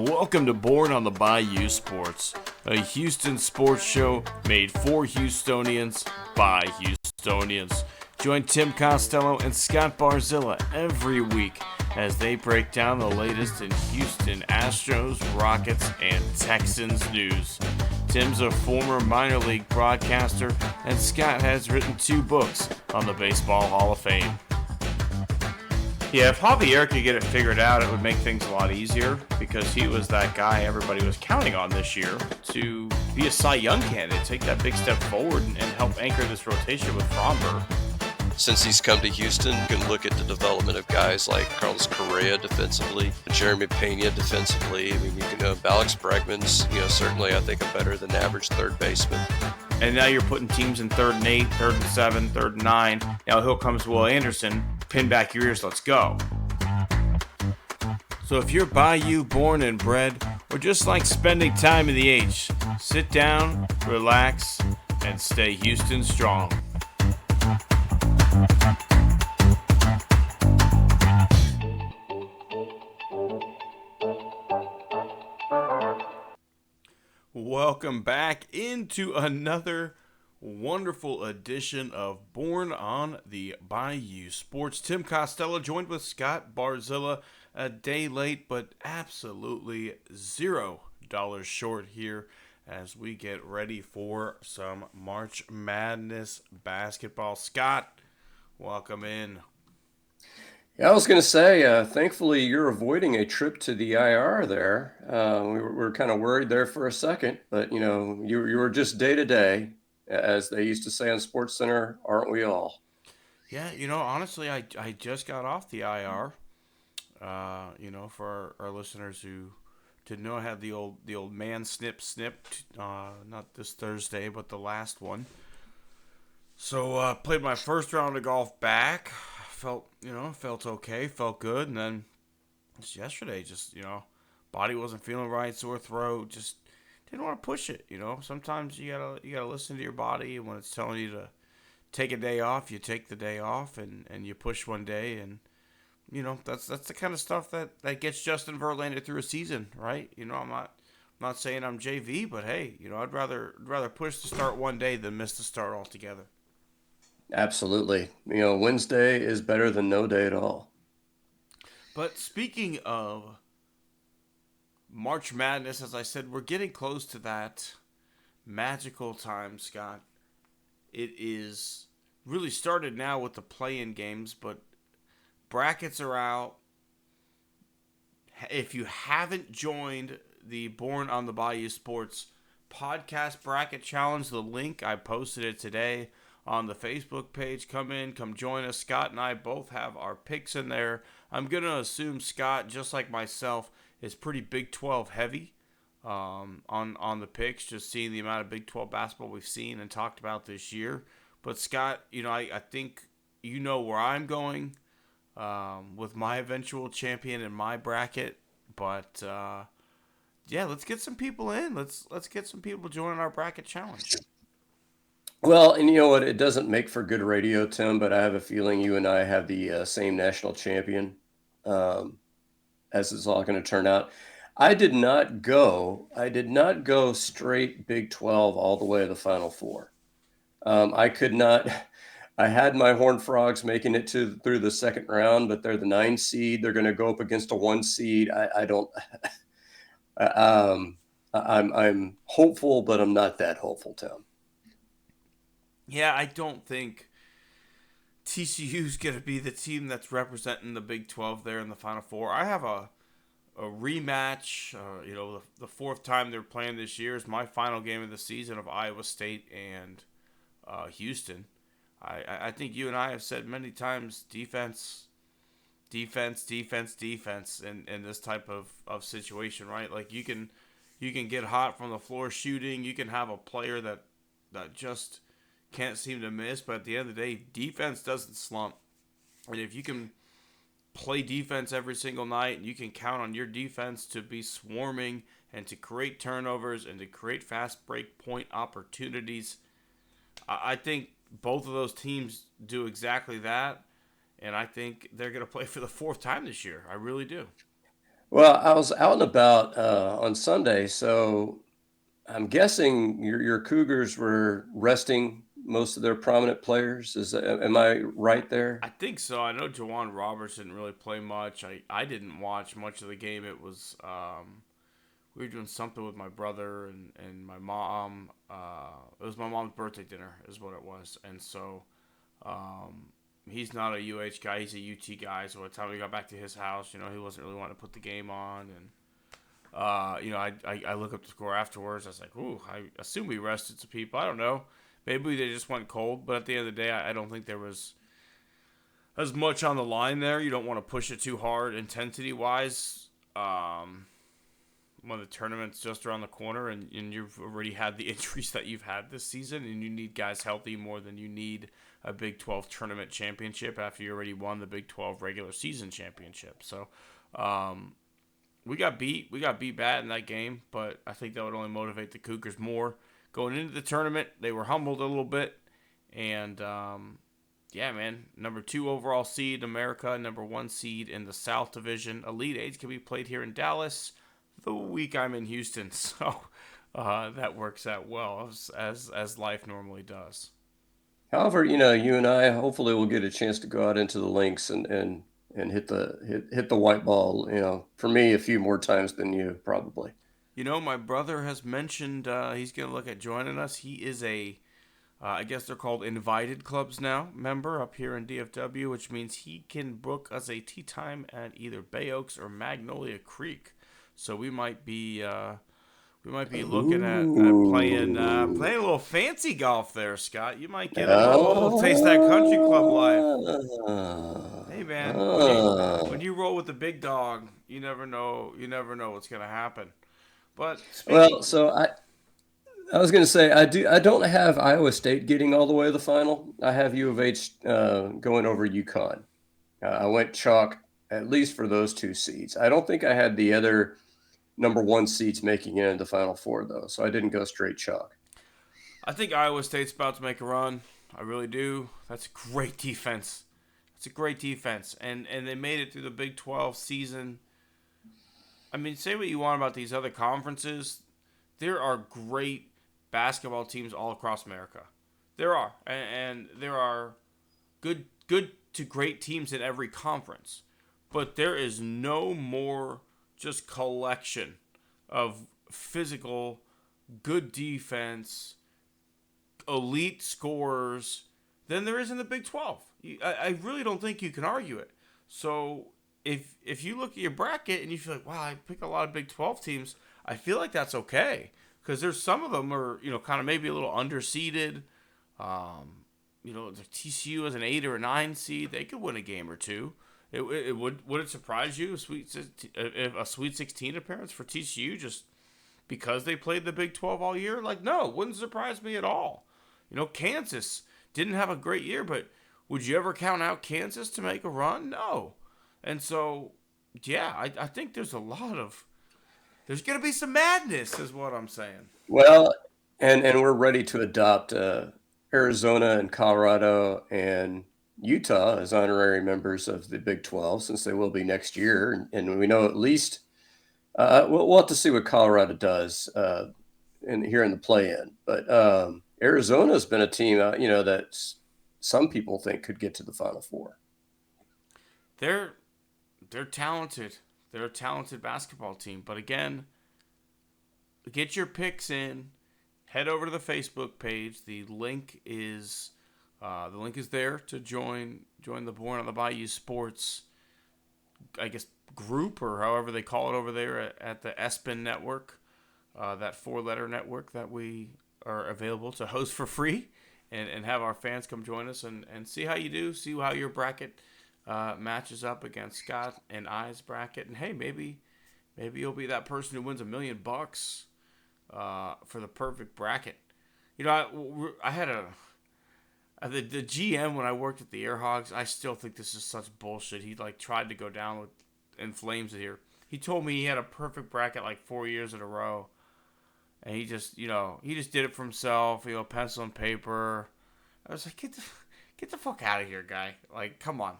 Welcome to Born on the Bayou Sports, a Houston sports show made for Houstonians by Houstonians. Join Tim Costello and Scott Barzilla every week as they break down the latest in Houston Astros, Rockets, and Texans news. Tim's a former minor league broadcaster, and Scott has written 2 books on the Baseball Hall of Fame. Yeah, if Javier could get it figured out, it would make things a lot easier because he was that guy everybody was counting on this year to be a Cy Young candidate, take that big step forward and help anchor this rotation with Fromber. Since he's come to Houston, you can look at the development of guys like Carlos Correa defensively, Jeremy Pena defensively. I mean, you can Alex Bregman's, certainly I think a better than average third baseman. And now you're putting teams in 3rd and 8, 3rd and 7, 3rd and 9. Now here comes Will Anderson. Pin back your ears, let's go. So if you're Bayou born and bred, or just like spending time in the H, sit down, relax, and stay Houston strong. Welcome back into another wonderful edition of Born on the Bayou Sports. Tim Costello joined with Scott Barzilla, a day late, but absolutely $0 short here as we get ready for some March Madness basketball. Scott, welcome in. Yeah, I was going to say, thankfully you're avoiding a trip to the IR there. We were kind of worried there for a second, but you were just day to day, as they used to say on SportsCenter, aren't we all? Yeah, honestly, I just got off the IR. For our listeners who didn't know, I had the old man snipped, not this Thursday, but the last one. So played my first round of golf back. Felt okay, felt good, and then just yesterday, body wasn't feeling right, sore throat, just didn't want to push it. Sometimes you gotta listen to your body, and when it's telling you to take a day off, you take the day off, and you push one day, and that's the kind of stuff that gets Justin Verlander through a season, right? I'm not saying I'm JV, but hey, I'd rather push to start one day than miss the start altogether. Absolutely. Wednesday is better than no day at all. But speaking of March Madness, as I said, we're getting close to that magical time, Scott. It is really started now with the play-in games, but brackets are out. If you haven't joined the Born on the Bayou Sports podcast bracket challenge, the link, I posted it today on the Facebook page. Come join us. Scott and I both have our picks in there. I'm going to assume Scott, just like myself, is pretty Big 12 heavy on the picks, just seeing the amount of Big 12 basketball we've seen and talked about this year. But Scott, I think where I'm going with my eventual champion in my bracket. But let's get some people in. Let's get some people joining our bracket challenge. Well, and you know what? It doesn't make for good radio, Tim, but I have a feeling you and I have the same national champion, as it's all going to turn out. I did not go straight Big 12 all the way to the Final Four. I could not. I had my Horned Frogs making it through the second round, but they're the 9 seed. They're going to go up against a 1 seed. I don't. I'm hopeful, but I'm not that hopeful, Tim. Yeah, I don't think TCU's going to be the team that's representing the Big 12 there in the Final Four. I have a rematch. The 4th time they're playing this year is my final game of the season of Iowa State and Houston. I think you and I have said many times defense in this type of situation, right? Like you can get hot from the floor shooting. You can have a player that just can't seem to miss, but at the end of the day, defense doesn't slump. And if you can play defense every single night, and you can count on your defense to be swarming and to create turnovers and to create fast break point opportunities, I think both of those teams do exactly that, and I think they're going to play for the 4th time this year. I really do. Well, I was out and about on Sunday, so I'm guessing your Cougars were resting most of their prominent players. Am I right there? I think so. I know Jawan Roberts didn't really play much. I didn't watch much of the game. It was we were doing something with my brother and my mom. It was my mom's birthday dinner, is what it was. And so he's not a UH guy. He's a UT guy. So by the time we got back to his house, he wasn't really wanting to put the game on. And I look up the score afterwards. I was like, ooh, I assume we rested some people. I don't know. Maybe they just went cold. But at the end of the day, I don't think there was as much on the line there. You don't want to push it too hard intensity wise. When the tournament's just around the corner and you've already had the injuries that you've had this season and you need guys healthy more than you need a Big 12 tournament championship after you already won the Big 12 regular season championship. So we got beat. We got beat bad in that game, but I think that would only motivate the Cougars more. Going into the tournament, they were humbled a little bit. And yeah, man, number 2 overall seed in America, number 1 seed in the South Division. Elite Eight can be played here in Dallas the week I'm in Houston, so that works out well as life normally does. However, you and I hopefully will get a chance to go out into the links and hit the white ball. For me, a few more times than you probably. My brother has mentioned he's going to look at joining us. He is I guess they're called invited clubs now, member up here in DFW, which means he can book us a tee time at either Bay Oaks or Magnolia Creek. So we might be looking at playing a little fancy golf there, Scott. You might get a little taste of that country club life. Hey man, when you roll with the big dog, you never know what's gonna happen. But Well, speaking, so I was going to say I don't have Iowa State getting all the way to the final. I have U of H going over UConn. I went chalk at least for those 2 seeds. I don't think I had the other number 1 seeds making it into the Final Four though, so I didn't go straight chalk. I think Iowa State's about to make a run. I really do. That's a great defense. It's a great defense, and they made it through the Big 12 season. I mean, say what you want about these other conferences, there are great basketball teams all across America. There are, and there are good to great teams in every conference. But there is no more just collection of physical, good defense, elite scorers than there is in the Big 12. I really don't think you can argue it. So if you look at your bracket and you feel like, wow, I pick a lot of Big 12 teams, I feel like that's okay. Because there's some of them are, kind of maybe a little underseeded. The TCU as an 8 or a 9 seed, they could win a game or two. Would it surprise you a Sweet 16 appearance for TCU just because they played the Big 12 all year? Like, no, wouldn't surprise me at all. Kansas didn't have a great year, but would you ever count out Kansas to make a run? No. And so, yeah, I think there's going to be some madness is what I'm saying. Well, and we're ready to adopt Arizona and Colorado and Utah as honorary members of the Big 12 since they will be next year. And we know at least we'll have to see what Colorado does here in the play-in. But Arizona's been a team, that some people think could get to the Final Four. They're talented. They're a talented basketball team. But again, get your picks in. Head over to the Facebook page. The link is there to join the Born on the Bayou Sports, I guess, group or however they call it over there at the ESPN network, that 4-letter network that we are available to host for free and have our fans come join us and see how you do, see how your bracket matches up against Scott and I's bracket. And hey, maybe you'll be that person who wins $1 million for the perfect bracket. I had the GM when I worked at the Airhogs. I still think this is such bullshit. He tried to go down in flames here. He told me he had a perfect bracket 4 years in a row, and he just did it for himself. Pencil and paper. I was like, get the fuck out of here, guy. Come on,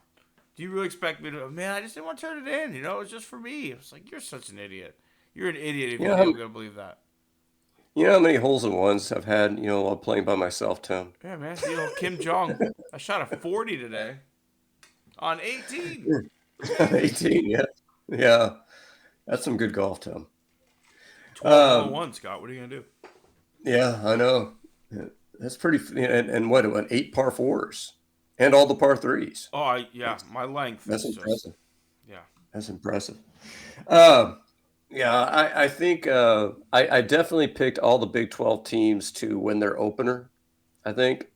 Do you really expect me to? Man, I just didn't want to turn it in. It was just for me. It's like you're such an idiot. You're an idiot if You you know think how, I'm gonna believe that. you know how many holes in ones I've had, while playing by myself, Tim? Yeah, man. The old Kim Jong. I shot a 40 today on 18. Baby. 18, yeah. Yeah. That's some good golf, Tim. 12 hole in Um, one, Scott. What are you gonna do? yeah, I know. Yeah, that's pretty, and what, 8 par 4s and all the par 3s. Oh, yeah. That's, My length that's is just impressive. yeah. That's impressive. Um, yeah, I think I definitely picked all the Big 12 teams to win their opener. I think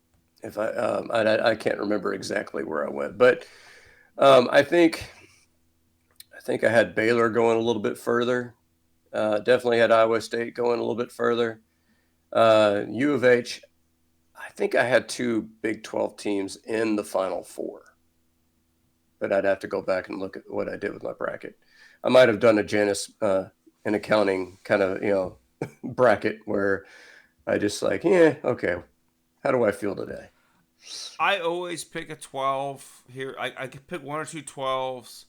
if I can't remember exactly where I went, but I think I had Baylor going a little bit further. Definitely had Iowa State going a little bit further. U of H. I think I had two Big 12 teams in the Final Four, but I'd have to go back and look at what I did with my bracket. I might have done a Janus an accounting kind of bracket where I just like, yeah, okay, how do I feel today? I always pick a 12 here. I could pick one or two 12s.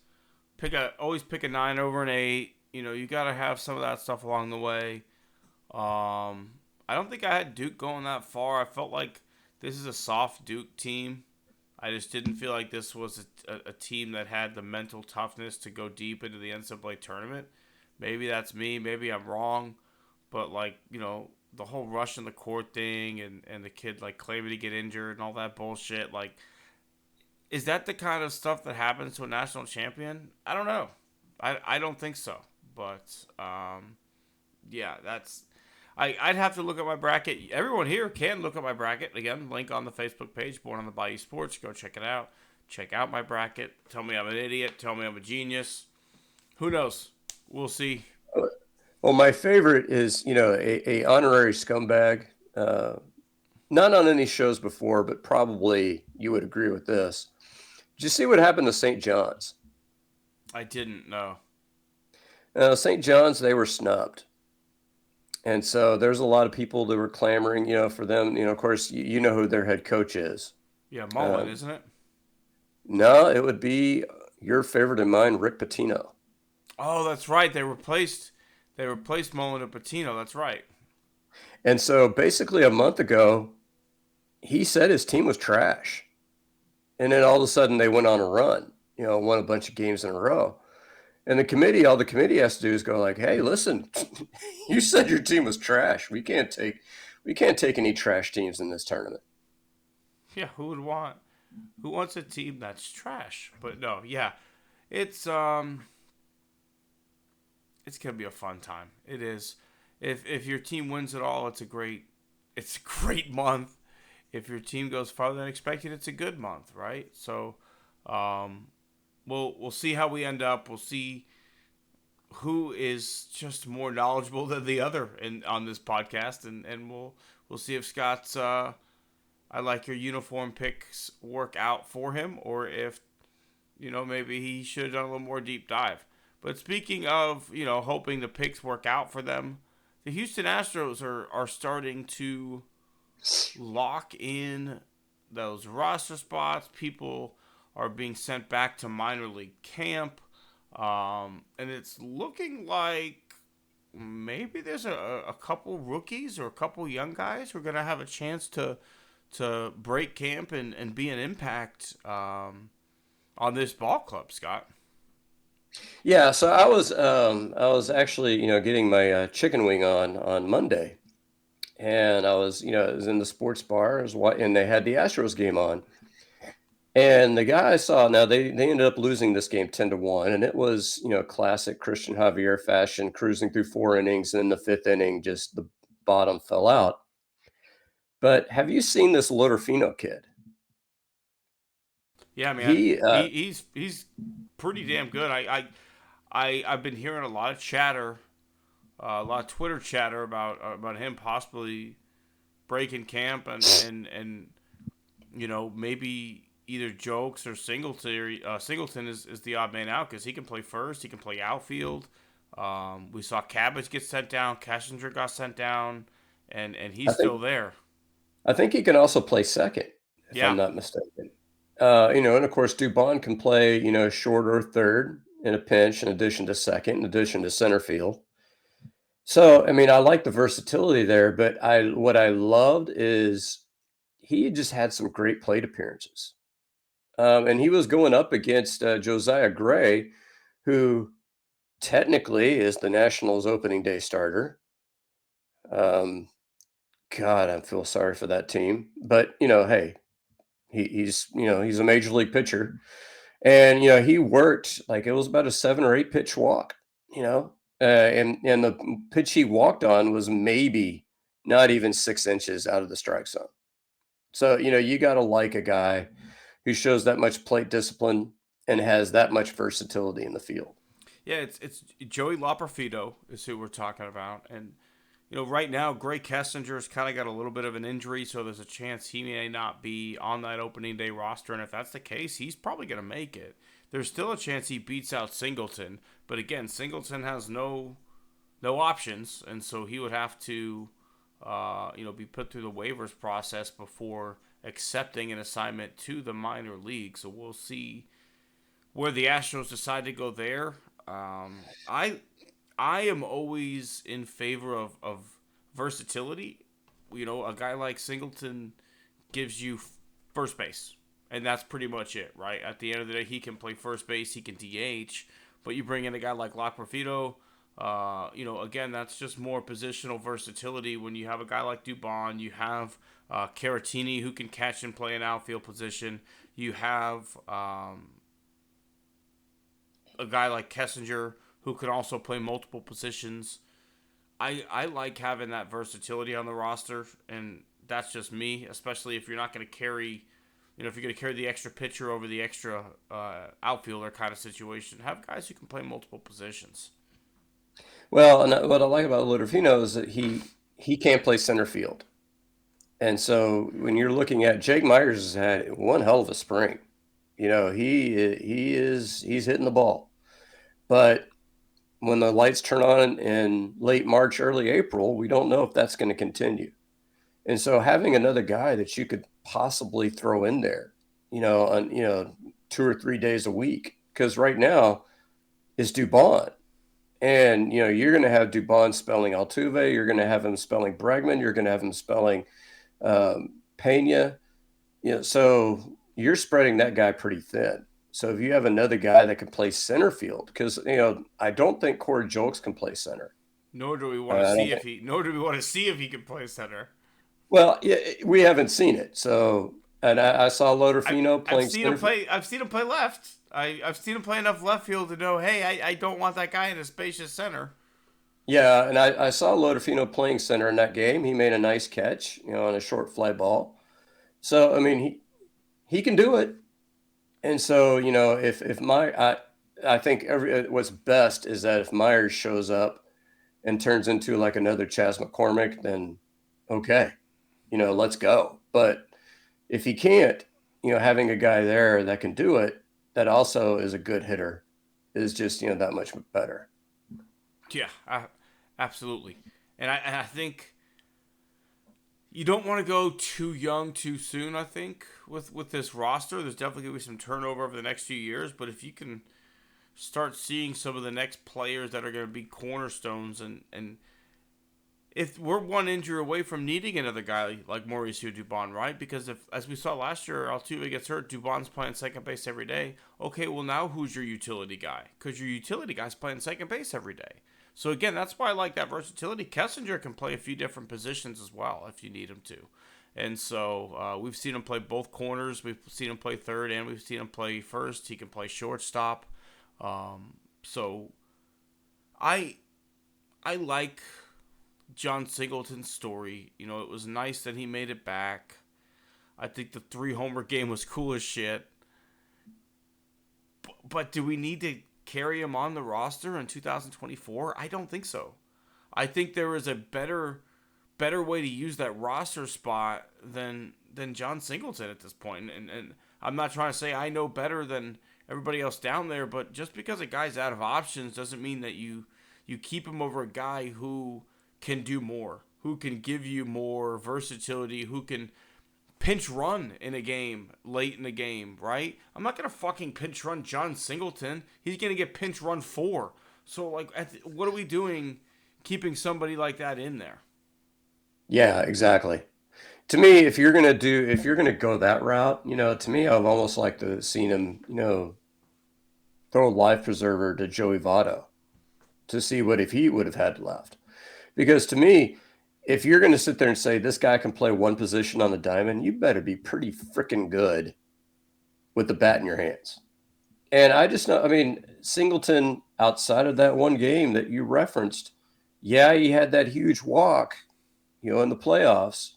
Always pick a 9 over an 8. You got to have some of that stuff along the way. I don't think I had Duke going that far. I felt like this is a soft Duke team. I just didn't feel like this was a team that had the mental toughness to go deep into the NCAA tournament. Maybe that's me. Maybe I'm wrong. But, the whole rush in the court thing and the kid, claiming to get injured and all that bullshit, is that the kind of stuff that happens to a national champion? I don't know. I don't think so. But, yeah, that's... I'd have to look at my bracket. Everyone here can look at my bracket. Again, link on the Facebook page, Born on the Bayou Sports. Go check it out. Check out my bracket. Tell me I'm an idiot. Tell me I'm a genius. Who knows? We'll see. Well, my favorite is, a honorary scumbag. Not on any shows before, but probably you would agree with this. Did you see what happened to St. John's? I didn't know. St. John's, they were snubbed. And so there's a lot of people that were clamoring, for them. Of course, you know who their head coach is. Yeah, Mullen, isn't it? No, it would be your favorite and mine, Rick Pitino. Oh, that's right. They replaced Mullen and Patino. That's right. And so basically a month ago, he said his team was trash. And then all of a sudden they went on a run, won a bunch of games in a row. And all the committee has to do is go like, hey, listen, you said your team was trash. We can't take any trash teams in this tournament. Yeah, who wants a team that's trash? But no, yeah. It's gonna be a fun time. It is. If your team wins it all, it's a great month. If your team goes farther than expected, it's a good month, right? So, we'll see how we end up. We'll see who is just more knowledgeable than the other on this podcast, and we'll see if Scott's I like your uniform picks work out for him, or if maybe he should have done a little more deep dive. But speaking of hoping the picks work out for them, the Houston Astros are starting to lock in those roster spots. People are being sent back to minor league camp. And it's looking like maybe there's a couple rookies or a couple young guys who are going to have a chance to break camp and be an impact on this ball club, Scott. Yeah, so I was actually getting my chicken wing on Monday, and I was in the sports bar, and they had the Astros game on. And the guy I saw, now they ended up losing this game 10-1, and it was, classic Christian Javier fashion, cruising through 4 innings, and in the 5th inning, just the bottom fell out. But have you seen this Loperfido kid? Yeah, man, he's pretty damn good. I've been hearing a lot of chatter, a lot of Twitter chatter about him possibly breaking camp and maybe either Jokes or Singleton is the odd man out because he can play first, he can play outfield. We saw Cabbage get sent down, Kessinger got sent down, and he's still there. I think he can also play second, if Yeah. I'm not mistaken. And of course, Dubon can play, short or third in a pinch, in addition to second, in addition to center field. So, I mean, I like the versatility there, but what I loved is he just had some great plate appearances. And he was going up against Josiah Gray, who technically is the Nationals opening day starter. Um, God, I feel sorry for that team. But, hey, he's a major league pitcher. And, he worked like it was about a 7 or 8 pitch walk, and the pitch he walked on was maybe not even 6 inches out of the strike zone. So, you got to like a guy who shows that much plate discipline and has that much versatility in the field. Yeah, it's Joey Loperfido is who we're talking about, and right now Gray Kessinger's kind of got a little bit of an injury, so there's a chance he may not be on that opening day roster, and if that's the case, he's probably going to make it. There's still a chance he beats out Singleton, but again, Singleton has no options, and so he would have to be put through the waivers process before accepting an assignment to the minor league. So we'll see where the Astros decide to go there. I am always in favor of versatility. A guy like Singleton gives you first base, and that's pretty much it, right? At the end of the day, he can play first base, he can DH, but you bring in a guy like Loperfido, again, that's just more positional versatility. When you have a guy like Dubon, you have Caratini who can catch and play an outfield position. You have a guy like Kessinger who can also play multiple positions. I like having that versatility on the roster, and that's just me, especially if you're not going to carry, if you're going to carry the extra pitcher over the extra outfielder kind of situation. Have guys who can play multiple positions. Well, and what I like about Loderfino is that he can't play center field. And so when you're looking at Jake Myers has had one hell of a spring. He's hitting the ball. But when the lights turn on in late March, early April, we don't know if that's going to continue. And so having another guy that you could possibly throw in there, on 2 or 3 days a week, because right now is Dubon. And you're going to have Dubon spelling Altuve, you're going to have him spelling Bregman, you're going to have him spelling Pena. So you're spreading that guy pretty thin. So if you have another guy that can play center field, because I don't think Corey Julks can play center. Nor do we want to see if he. Nor do we want to see if he can play center. Well, yeah, we haven't seen it. So, and I saw Loderfino playing. I've seen him play left. I've seen him play enough left field to know, hey, I don't want that guy in a spacious center. Yeah, and I saw Loderfino playing center in that game. He made a nice catch, on a short fly ball. So I mean, he can do it. And so I think what's best is that if Myers shows up and turns into like another Chas McCormick, then okay, let's go. But if he can't, having a guy there that can do it, that also is a good hitter, is just that much better. Yeah, absolutely. And I think you don't want to go too young too soon, I think, with this roster. There's definitely going to be some turnover over the next few years, but if you can start seeing some of the next players that are going to be cornerstones, and if we're one injury away from needing another guy like Mauricio Dubon, right? Because if, as we saw last year, Altuve gets hurt, Dubon's playing second base every day. Okay, well now who's your utility guy? Because your utility guy's playing second base every day. So again, that's why I like that versatility. Kessinger can play a few different positions as well if you need him to. And so we've seen him play both corners. We've seen him play third, and we've seen him play first. He can play shortstop. So I like Jon Singleton's story. It was nice that he made it back. I think the 3-homer game was cool as shit. But do we need to carry him on the roster in 2024? I don't think so. I think there is a better way to use that roster spot than Jon Singleton at this point. And I'm not trying to say I know better than everybody else down there, but just because a guy's out of options doesn't mean that you keep him over a guy who can do more, who can give you more versatility, who can pinch run in a game late in the game, right? I'm not gonna fucking pinch run Jon Singleton. He's gonna get pinch run 4. So like, what are we doing, keeping somebody like that in there? Yeah, exactly. To me, if you're gonna go that route, to me, I've almost like to seen him, throw a life preserver to Joey Votto to see what if he would have had left. Because to me, if you're going to sit there and say this guy can play one position on the diamond, you better be pretty freaking good with the bat in your hands. And I just know, I mean, Singleton, outside of that one game that you referenced, yeah, he had that huge walk, in the playoffs.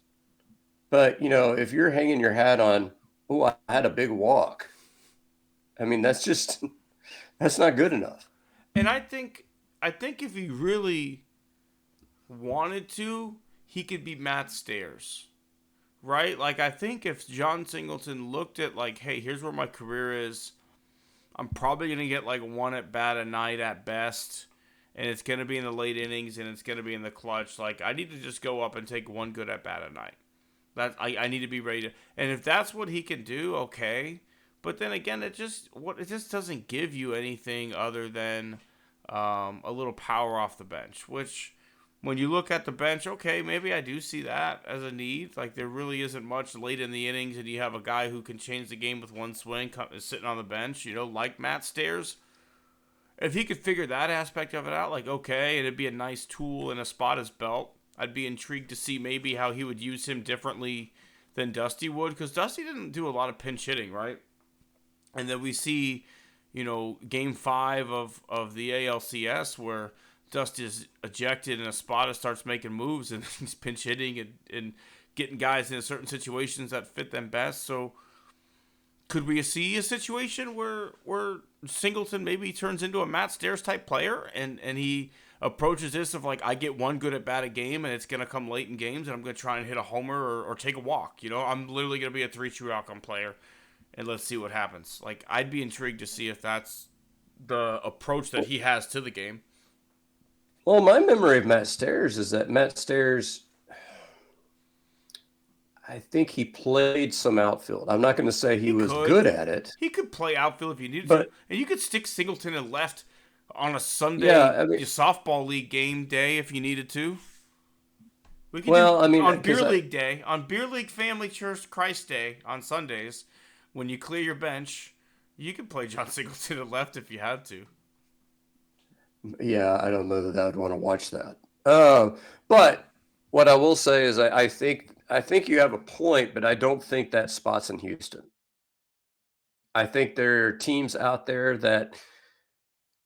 But, if you're hanging your hat on, oh, I had a big walk, I mean, that's not good enough. And I think if he really wanted to, he could be Matt Stairs, right? Like, I think if Jon Singleton looked at, like, hey, here's where my career is, I'm probably going to get like one at bat a night at best, and it's going to be in the late innings and it's going to be in the clutch. Like, I need to just go up and take one good at bat a night. I need to be ready to, and if that's what he can do, okay. But then again, it just doesn't give you anything other than a little power off the bench, which when you look at the bench, okay, maybe I do see that as a need. Like, there really isn't much late in the innings, and you have a guy who can change the game with one swing sitting on the bench, like Matt Stairs. If he could figure that aspect of it out, like, okay, it'd be a nice tool in a spot his belt. I'd be intrigued to see maybe how he would use him differently than Dusty would, because Dusty didn't do a lot of pinch hitting, right? And then we see, game 5 of the ALCS where Dusty is ejected and Espada starts making moves and he's pinch hitting and getting guys in certain situations that fit them best. So could we see a situation where Singleton maybe turns into a Matt Stairs type player and he approaches this of like, I get one good at bat a game and it's going to come late in games and I'm going to try and hit a homer or take a walk. I'm literally going to be a 3 true outcome player and let's see what happens. Like, I'd be intrigued to see if that's the approach that he has to the game. Well, my memory of Matt Stairs is that Matt Stairs, I think he played some outfield. I'm not going to say he was good at it. He could play outfield if you needed to. And you could stick Singleton in left on a Sunday softball league game day if you needed to. We could on Beer League Day, on Beer League Family Church Christ Day on Sundays, when you clear your bench, you could play Jon Singleton at left if you had to. Yeah, I don't know that I'd want to watch that. But what I will say is I think you have a point, but I don't think that spot's in Houston. I think there are teams out there that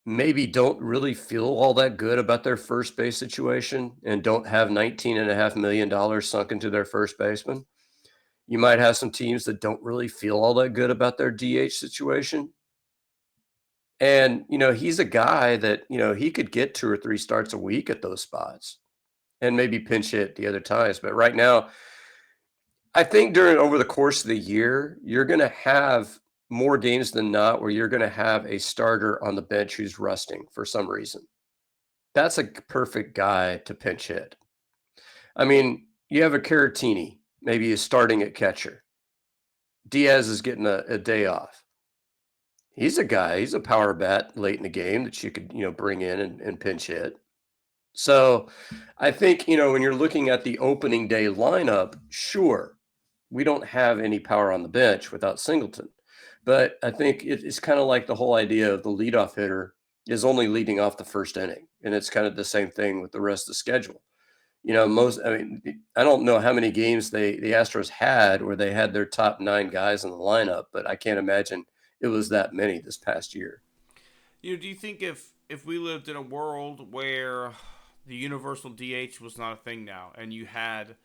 maybe don't really feel all that good about their first base situation and don't have $19.5 million sunk into their first baseman. You might have some teams that don't really feel all that good about their DH situation. And, he's a guy that, he could get 2 or 3 starts a week at those spots and maybe pinch hit the other times. But right now, I think over the course of the year, you're going to have more games than not where you're going to have a starter on the bench who's rusting for some reason. That's a perfect guy to pinch hit. I mean, you have a Caratini, maybe he's starting at catcher. Diaz is getting a day off. He's a power bat late in the game that you could, bring in and pinch hit. So I think, when you're looking at the opening day lineup, sure, we don't have any power on the bench without Singleton. But I think it's kind of like the whole idea of the leadoff hitter is only leading off the first inning. And it's kind of the same thing with the rest of the schedule. I don't know how many games the Astros had where they had their top 9 guys in the lineup, but I can't imagine it was that many this past year. Do you think if we lived in a world where the universal DH was not a thing now and you had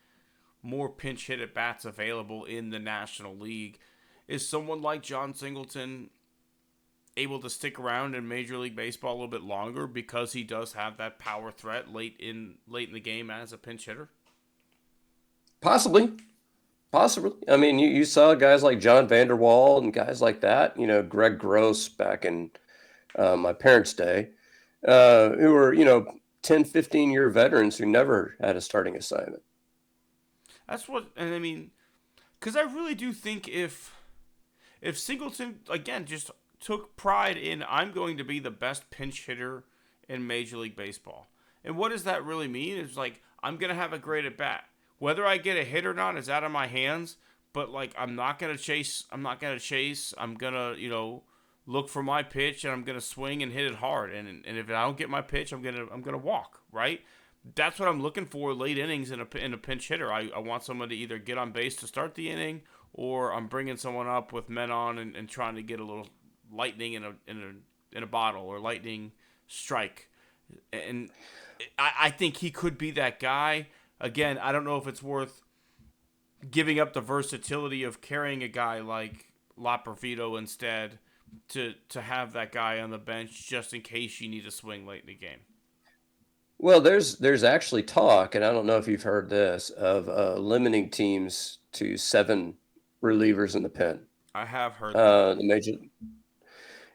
more pinch hit at bats available in the National League, is someone like Jon Singleton able to stick around in Major League Baseball a little bit longer because he does have that power threat late in the game as a pinch hitter? Possibly. I mean, you saw guys like John Vander Wal and guys like that, Greg Gross back in my parents' day, who were, 10, 15-year veterans who never had a starting assignment. That's what, and I mean, Because I really do think if Singleton again just took pride in I'm going to be the best pinch hitter in Major League Baseball. And what does that really mean? It's like I'm gonna have a great at bat. Whether I get a hit or not is out of my hands. But like I'm not gonna chase. I'm not gonna chase. I'm gonna look for my pitch and I'm gonna swing and hit it hard. And if I don't get my pitch, I'm gonna walk. Right. That's what I'm looking for late innings in a pinch hitter. I want someone to either get on base to start the inning, or I'm bringing someone up with men on and trying to get a little lightning in a bottle, or lightning strike. And I think he could be that guy. Again, I don't know if it's worth giving up the versatility of carrying a guy like Loperfido instead to have that guy on the bench just in case you need a swing late in the game. Well, there's actually talk, and I don't know if you've heard this, of limiting teams to 7 relievers in the pen. I have heard that. The major,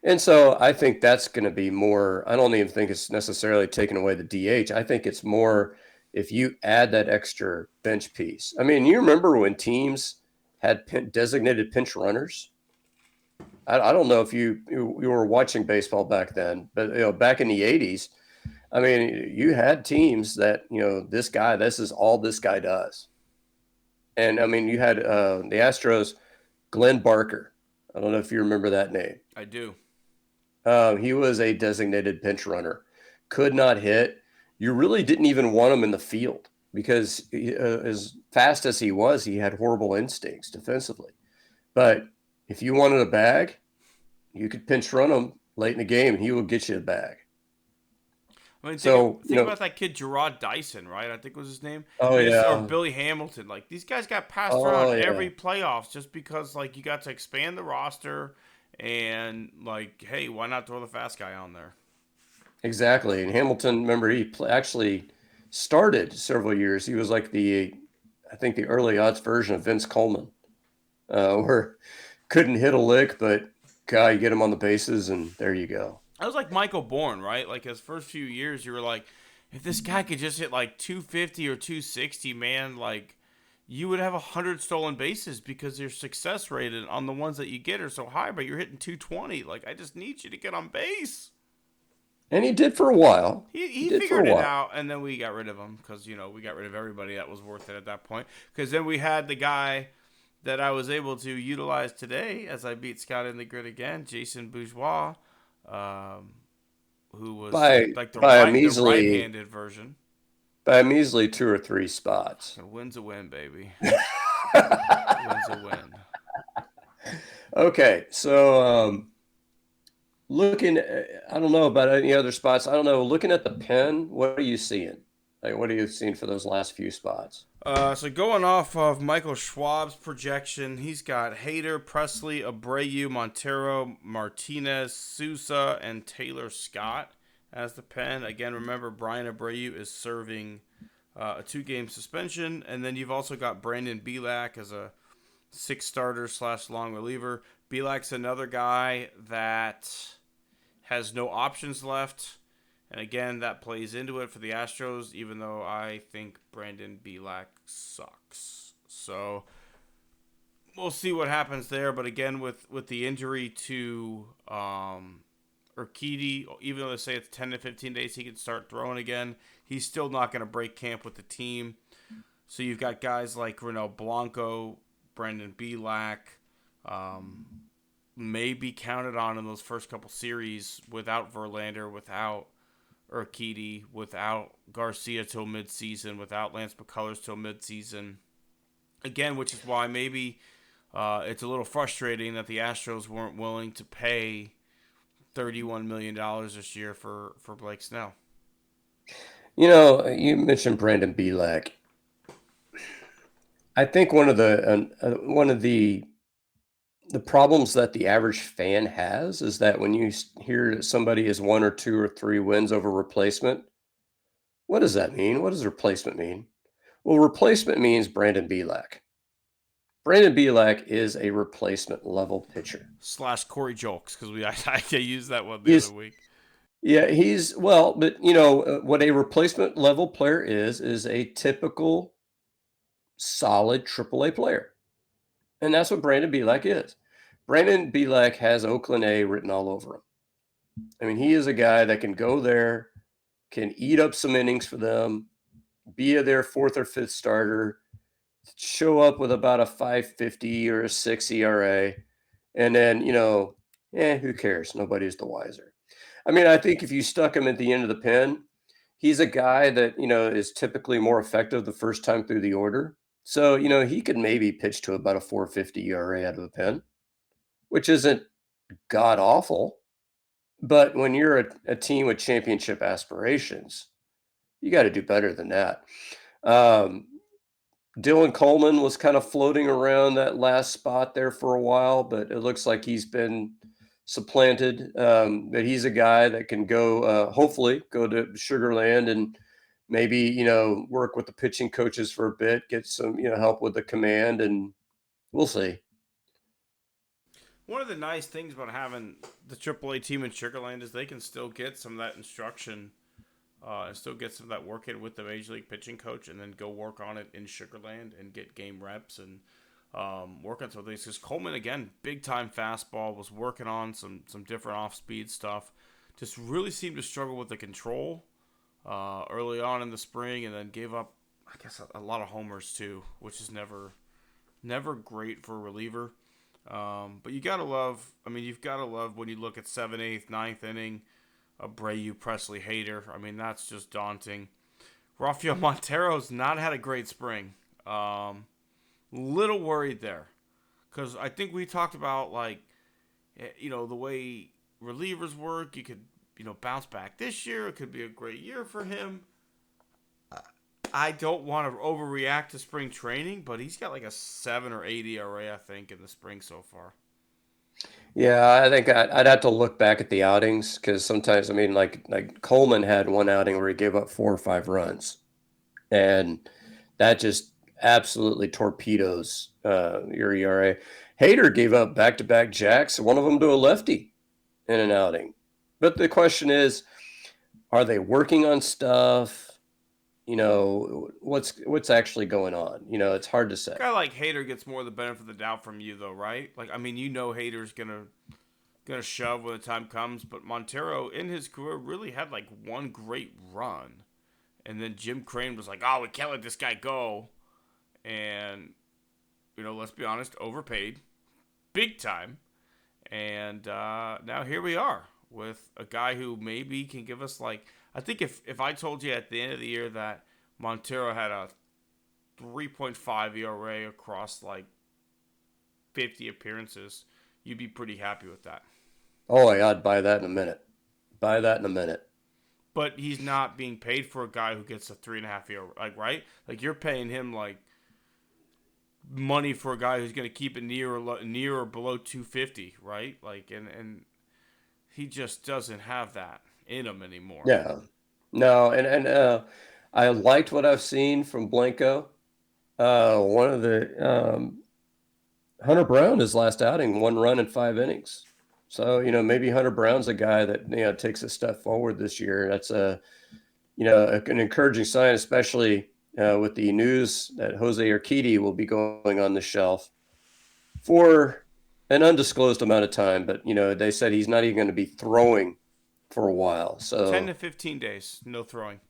and so I think that's going to be more. I don't even think it's necessarily taking away the DH. I think it's more if you add that extra bench piece. I mean, you remember when teams had designated pinch runners? I don't know if you were watching baseball back then, but back in the 80s. I mean, you had teams that, this is all this guy does. And, I mean, you had the Astros, Glenn Barker. I don't know if you remember that name. I do. He was a designated pinch runner. Could not hit. You really didn't even want him in the field because as fast as he was, he had horrible instincts defensively. But if you wanted a bag, you could pinch run him late in the game, and he would get you a bag. I mean, think about that kid, Gerard Dyson, right? I think was his name. Oh, yeah. Or Billy Hamilton. Like, these guys got passed around every playoffs just because, like, you got to expand the roster and, like, hey, why not throw the fast guy on there? Exactly. And Hamilton, remember, he actually started several years. He was like I think the early odds version of Vince Coleman, where couldn't hit a lick, but, God, you get him on the bases, and there you go. I was like Michael Bourne, right? Like his first few years, you were like, if this guy could just hit like 250 or 260, man, like you would have 100 stolen bases because your success rate on the ones that you get are so high, but you're hitting 220. Like, I just need you to get on base. And he did for a while. He figured it out, and then we got rid of him because, we got rid of everybody that was worth it at that point. Because then we had the guy that I was able to utilize today as I beat Scott in the grid again, Jason Bourgeois. Who was like the right-handed version. By a measly 2 or 3 spots. A win's a win, baby. Win's a win. Okay, so looking, I don't know about any other spots. I don't know. Looking at the pen, what are you seeing? Like, what are you seeing for those last few spots? So going off of Michael Schwab's projection, he's got Hader, Presley, Abreu, Montero, Martinez, Sousa, and Taylor Scott as the pen. Again, remember, Brian Abreu is serving a 2-game suspension. And then you've also got Brandon Bielak as a 6 starter / long reliever. Bielak's another guy that has no options left. And again, that plays into it for the Astros, even though I think Brandon Bielak sucks. So we'll see what happens there. But again, with the injury to Urquidy, even though they say it's 10 to 15 days, he can start throwing again. He's still not going to break camp with the team. So you've got guys like Ronel Blanco, Brandon Bielak, may be counted on in those first couple series without Verlander, without Urquidy, without Garcia till midseason, without Lance McCullers till midseason. Again, which is why maybe it's a little frustrating that the Astros weren't willing to pay $31 million this year for Blake Snell. You mentioned Brandon Bielak. I think one of the problems that the average fan has is that when you hear somebody is 1 or 2 or 3 wins over replacement, what does that mean? What does replacement mean? Well, replacement means Brandon Bielak. Brandon Bielak is a replacement level pitcher. / Corey Julks, because I used that one the other week. Yeah, but what a replacement level player is a typical solid AAA player. And that's what Brandon Belak is. Brandon Belak has Oakland A written all over him. I mean, he is a guy that can go there, can eat up some innings for them, be their fourth or fifth starter, show up with about a 5.50 or a 6 ERA, and then, who cares? Nobody's the wiser. I mean, I think if you stuck him at the end of the pen, he's a guy that, is typically more effective the first time through the order. So, he could maybe pitch to about a 4.50 ERA out of a pen, which isn't god awful. But when you're a team with championship aspirations, you got to do better than that. Dylan Coleman was kind of floating around that last spot there for a while, but it looks like he's been supplanted. That he's a guy that can go, hopefully, go to Sugarland and maybe, work with the pitching coaches for a bit, get some, help with the command, and we'll see. One of the nice things about having the AAA team in Sugarland is they can still get some of that instruction and still get some of that work in with the Major League pitching coach and then go work on it in Sugarland and get game reps and work on some things. Because Coleman, again, big-time fastball, was working on some different off-speed stuff. Just really seemed to struggle with the control early on in the spring and then gave up, I guess, a lot of homers too, which is never great for a reliever. But you gotta love. I mean, you've gotta love when you look at 7th, 8th, 9th inning, Abreu, Presley, Hader. I mean, that's just daunting. Rafael Montero's not had a great spring. Little worried there, because I think we talked about the way relievers work. You could bounce back this year. It could be a great year for him. I don't want to overreact to spring training, but he's got like a 7 or 8 ERA, I think, in the spring so far. Yeah, I think I'd have to look back at the outings because sometimes, I mean, like Coleman had one outing where he gave up 4 or 5 runs, and that just absolutely torpedoes your ERA. Hader gave up back-to-back jacks, one of them to a lefty in an outing. But the question is, are they working on stuff? What's actually going on? It's hard to say. A guy like Hader gets more of the benefit of the doubt from you, though, right? Like, I mean, Hader's gonna shove when the time comes, but Montero in his career really had like one great run, and then Jim Crane was like, "Oh, we can't let this guy go," and let's be honest, overpaid, big time, and now here we are with a guy who maybe can give us I think if I told you at the end of the year that Montero had a 3.5 ERA across 50 appearances, you'd be pretty happy with that. Oh, I'd buy that in a minute. But he's not being paid for a guy who gets a 3.5 ERA, right? Like you're paying him money for a guy who's going to keep it near or below 250, right? And he just doesn't have that in him anymore. Yeah, no, and I liked what I've seen from Blanco. One of the Hunter Brown, his last outing, 1 run in 5 innings. So maybe Hunter Brown's a guy that takes a step forward this year. That's an encouraging sign, especially with the news that Jose Urquidy will be going on the shelf for an undisclosed amount of time. But they said he's not even going to be throwing for a while. So 10 to 15 days, no throwing.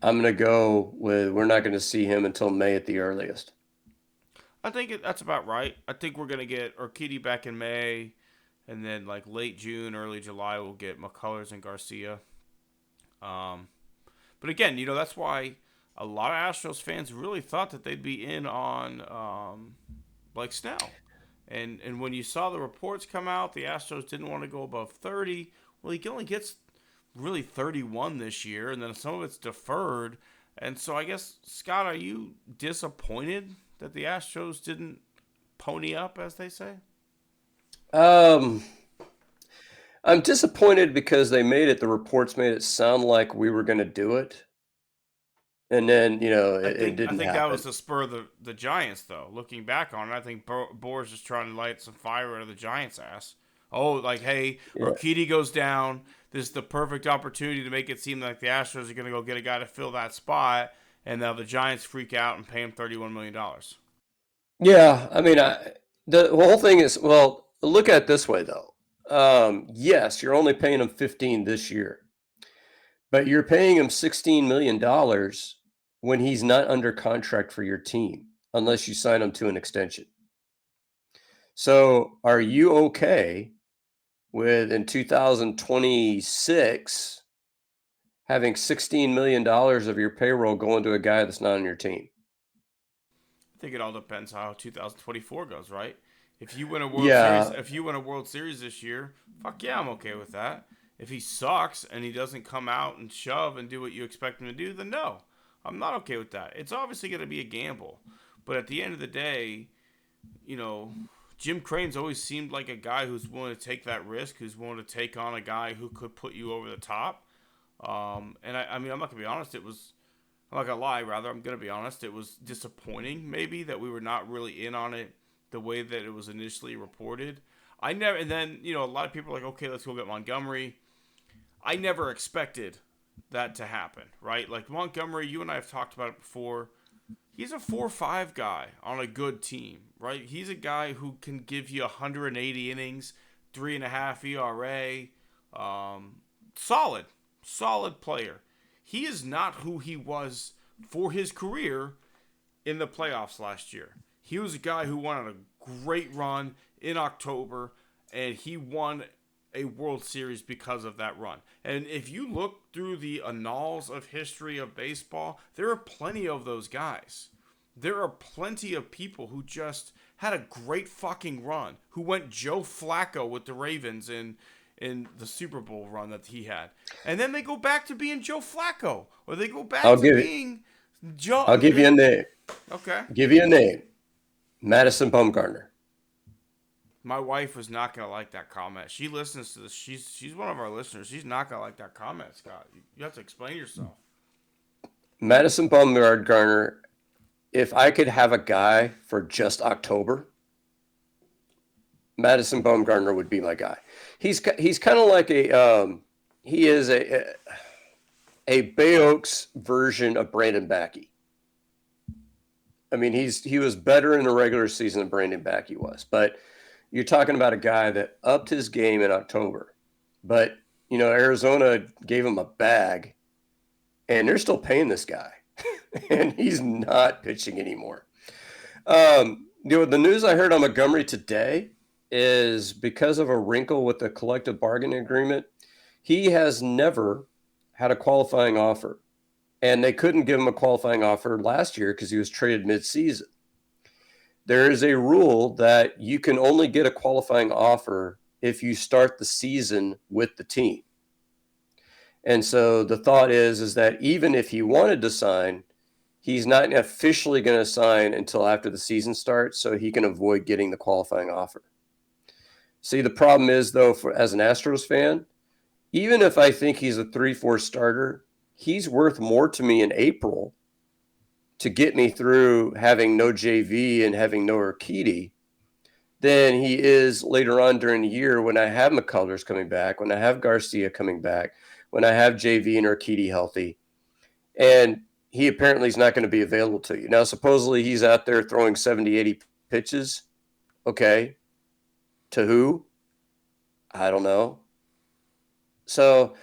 I'm going to go with we're not going to see him until May at the earliest. I think that's about right. I think we're going to get Urquidy back in May, and then late June, early July, we'll get McCullers and Garcia. But again, that's why a lot of Astros fans really thought that they'd be in on Blake Snell. And when you saw the reports come out, the Astros didn't want to go above 30. Well, he only gets really 31 this year, and then some of it's deferred. And so I guess, Scott, are you disappointed that the Astros didn't pony up, as they say? I'm disappointed because the reports made it sound like we were going to do it. And then, it didn't happen. I think that was the spur of the Giants, though. Looking back on it, I think Boer's just trying to light some fire out of the Giants' ass. Oh, hey, Urquidy goes down. This is the perfect opportunity to make it seem like the Astros are going to go get a guy to fill that spot, and now the Giants freak out and pay him $31 million. Yeah, I mean, the whole thing is, well, look at it this way though. Yes, you're only paying him 15 this year, but you're paying him $16 million when he's not under contract for your team, unless you sign him to an extension. So, are you okay with in 2026 having $16 million of your payroll going to a guy that's not on your team? I think it all depends how 2024 goes, right? If you win a World Series, Yeah, if you win a World Series this year, fuck yeah, I'm okay with that. If he sucks and he doesn't come out and shove and do what you expect him to do, then no, I'm not okay with that. It's obviously going to be a gamble, but at the end of the day, you know, Jim Crane's always seemed like a guy who's willing to take that risk, who's willing to take on a guy who could put you over the top. And I mean, I'm not gonna be honest. I'm not gonna lie. Rather, I'm gonna be honest. It was disappointing, maybe, that we were not really in on it the way that it was initially reported. I never, and then a lot of people are like, okay, let's go get Montgomery. I never expected that to happen, right? Like Montgomery, you and I have talked about it before. He's a 4-5 guy on a good team, right? He's a guy who can give you 180 innings, 3.5 ERA. Solid, solid player. He is not who he was for his career in the playoffs last year. He was a guy who went on a great run in October, and he won a World Series because of that run. And if you look through the annals of history of baseball, there are plenty of those guys. There are plenty of people who just had a great fucking run, who went Joe Flacco with the Ravens in the Super Bowl run that he had. And then they go back to being Joe Flacco, or they go back I'll to give it. being Joe. I'll give you a name. Okay. Give you a name. Madison Bumgarner. My wife was not gonna like that comment. She listens to this. She's one of our listeners. She's not gonna like that comment, Scott. You have to explain yourself. Madison Bumgarner. If I could have a guy for just October, Madison Bumgarner would be my guy. He's kind of like he is a Bay Oaks version of Brandon Backey. I mean, he was better in the regular season than Brandon Backey was, but you're talking about a guy that upped his game in October. But Arizona gave him a bag, and they're still paying this guy, and he's not pitching anymore. The news I heard on Montgomery today is because of a wrinkle with the collective bargaining agreement, he has never had a qualifying offer. And they couldn't give him a qualifying offer last year because he was traded midseason. There is a rule that you can only get a qualifying offer if you start the season with the team. And so the thought is that even if he wanted to sign, he's not officially going to sign until after the season starts so he can avoid getting the qualifying offer. See, the problem is, though, as an Astros fan, even if I think he's a 3-4 starter, he's worth more to me in April to get me through having no JV and having no Urquidy than he is later on during the year when I have McCullers coming back, when I have Garcia coming back, when I have JV and Urquidy healthy. And he apparently is not going to be available to you. Now, supposedly he's out there throwing 70, 80 pitches. Okay. To who? I don't know. So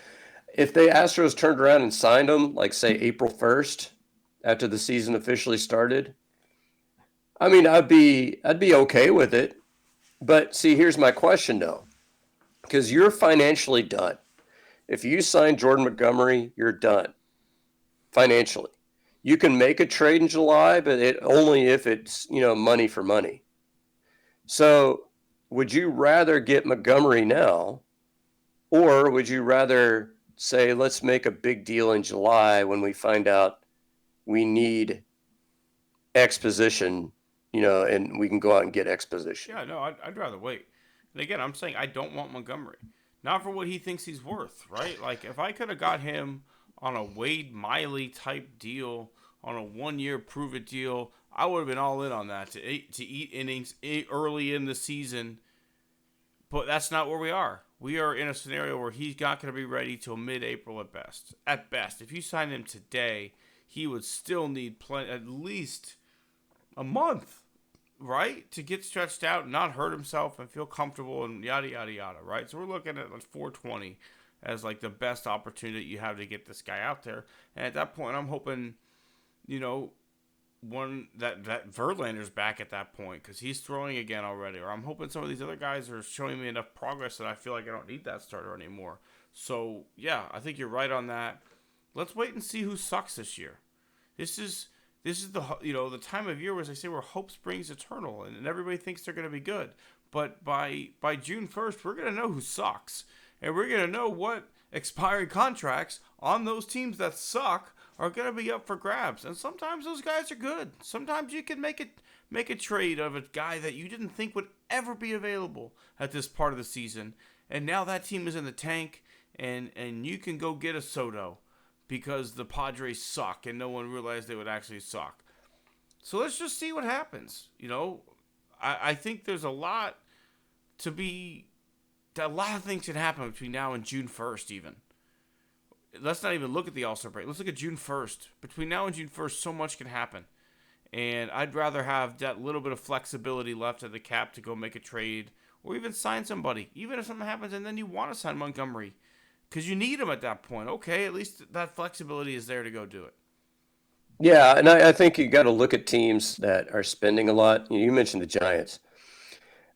if the Astros turned around and signed him, like, say, April 1st, after the season officially started, I mean, I'd be okay with it. But see, here's my question, though, because you're financially done. If you sign Jordan Montgomery, you're done financially. You can make a trade in July, but only if it's, money for money. So would you rather get Montgomery now, or would you rather say, let's make a big deal in July when we find out we need X position, and we can go out and get X position? Yeah, no, I'd rather wait. And again, I'm saying I don't want Montgomery. Not for what he thinks he's worth, right? Like, if I could have got him on a Wade Miley type deal, on a 1-year prove-it deal, I would have been all in on that to eat innings early in the season. But that's not where we are. We are in a scenario where he's not going to be ready till mid-April at best. At best, if you sign him today, he would still need at least a month right, to get stretched out and not hurt himself and feel comfortable and yada yada yada, right? So we're looking at like 420 as like the best opportunity you have to get this guy out there. And at that point, I'm hoping, you know, one that Verlander's back at that point because he's throwing again already. Or I'm hoping some of these other guys are showing me enough progress that I feel like I don't need that starter anymore. So yeah, I think you're right on that. Let's wait and see who sucks this year. This is the the time of year where, as I say, where hope springs eternal, and everybody thinks they're going to be good. But by June 1st, we're going to know who sucks, and we're going to know what expiring contracts on those teams that suck are going to be up for grabs. And sometimes those guys are good. Sometimes you can make a trade of a guy that you didn't think would ever be available at this part of the season, and now that team is in the tank, and you can go get a Soto because the Padres suck and no one realized they would actually suck. So let's just see what happens. I think there's a lot of things can happen between now and June 1st even. Let's not even look at the All-Star break. Let's look at June 1st. Between now and June 1st, so much can happen. And I'd rather have that little bit of flexibility left at the cap to go make a trade or even sign somebody. Even if something happens and then you want to sign Montgomery because you need him at that point. Okay, at least that flexibility is there to go do it. Yeah, and I think you got to look at teams that are spending a lot. You mentioned the Giants.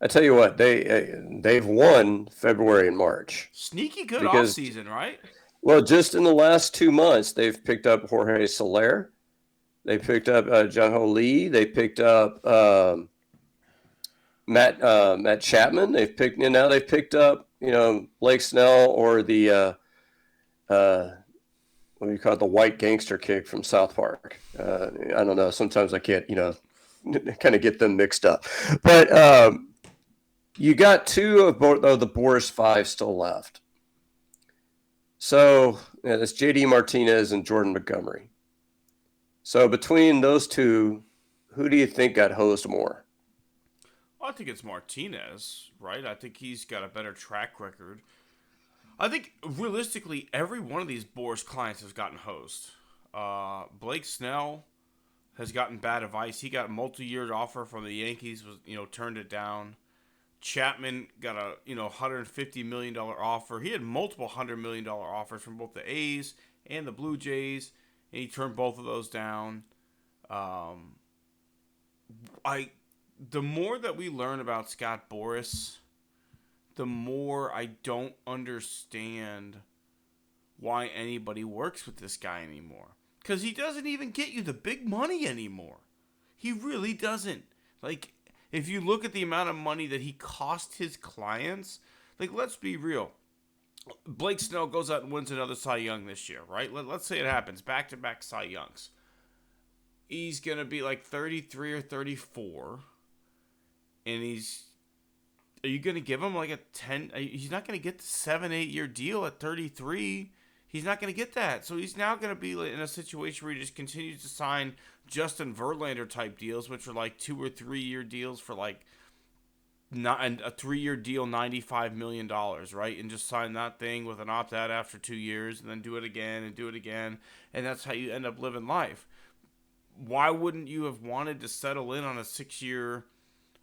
I tell you what, they've won February and March. Sneaky good offseason, right? Well, just in the last 2 months, they've picked up Jorge Soler. They picked up Jung-Ho Lee. They picked up Matt Chapman. They've picked up Blake Snell or the what do you call it, the white gangster kick from South Park. I don't know. Sometimes I can't kind of get them mixed up. But you got two of the Boris five still left. So it's J.D. Martinez and Jordan Montgomery. So between those two, who do you think got hosed more? Well, I think it's Martinez, right? I think he's got a better track record. I think realistically, every one of these Boris clients has gotten hosed. Blake Snell has gotten bad advice. He got a multi-year offer from the Yankees, turned it down. Chapman got a $150 million offer. He had multiple $100 million offers from both the A's and the Blue Jays, and he turned both of those down. The more that we learn about Scott Boras, the more I don't understand why anybody works with this guy anymore. Because he doesn't even get you the big money anymore. He really doesn't. Like, if you look at the amount of money that he cost his clients, like, let's be real. Blake Snell goes out and wins another Cy Young this year, right? Let's say it happens. Back-to-back Cy Youngs. He's going to be like 33 or 34. And are you going to give him like a 10? He's not going to get the 7-8 year deal at 33. He's not going to get that. So he's now going to be in a situation where he just continues to sign Justin Verlander type deals, which are like 2 or 3 year deals for like not a 3-year deal, $95 million, right? And just sign that thing with an opt-out after 2 years and then do it again and do it again. And that's how you end up living life. Why wouldn't you have wanted to settle in on a 6-year,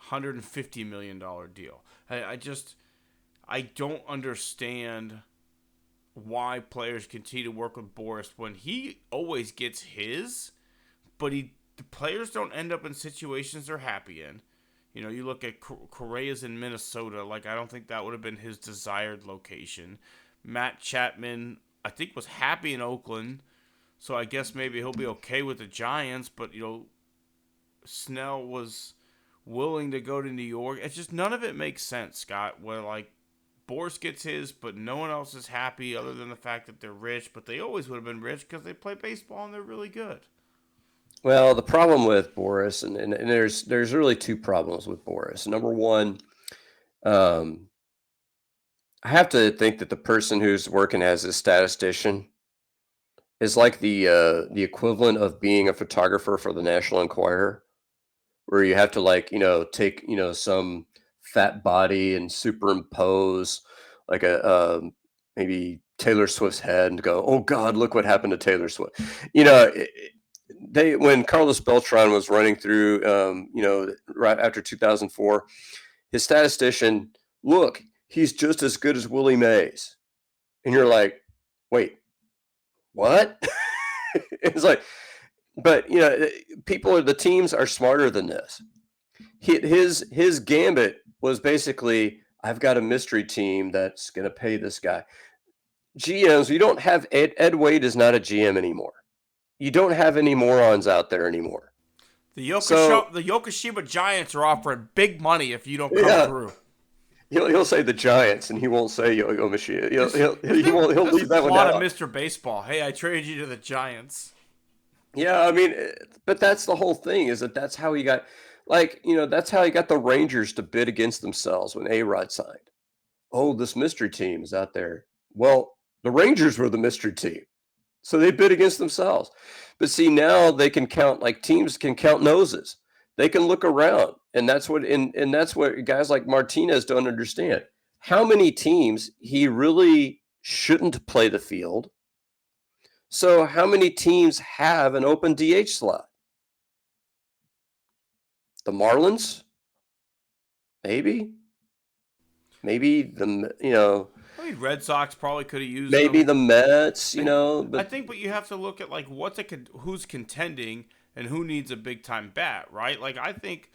$150 million deal? I don't understand why players continue to work with Boris when he always gets his, but the players don't end up in situations they're happy in. You look at Correa's in Minnesota. Like, I don't think that would have been his desired location. Matt Chapman, I think, was happy in Oakland, so I guess maybe he'll be okay with the Giants. But, Snell was willing to go to New York. It's just none of it makes sense, Scott, where, like, Boris gets his, but no one else is happy other than the fact that they're rich. But they always would have been rich because they play baseball and they're really good. Well, the problem with Boris, and there's really two problems with Boris. Number one, I have to think that the person who's working as a statistician is like the equivalent of being a photographer for the National Enquirer, where you have to take some fat body and superimpose like a maybe Taylor Swift's head and go, oh God, look what happened to Taylor Swift. when Carlos Beltran was running through, right after 2004, his statistician, look, he's just as good as Willie Mays. And you're like, wait, what? It's like, but the teams are smarter than this. His gambit was basically, I've got a mystery team that's going to pay this guy. GMs, you don't have Ed Wade is not a GM anymore. You don't have any morons out there anymore. The Yokoshima Giants are offering big money if you don't come through. He'll say the Giants, and he won't say Yokoshima. He'll leave that one out. Of Mr. Baseball. Hey, I traded you to the Giants. Yeah, I mean, but that's the whole thing. Is that's how he got, that's how he got the Rangers to bid against themselves when A-Rod signed. Oh, this mystery team is out there. Well, the Rangers were the mystery team. So they bid against themselves. But see, now they can count, teams can count noses. They can look around. And that's what guys like Martinez don't understand. How many teams he really shouldn't play the field. So how many teams have an open DH slot? The Marlins? Maybe Red Sox probably could have used maybe them. The Mets, But I think, but you have to look at who's contending and who needs a big time bat, right? I think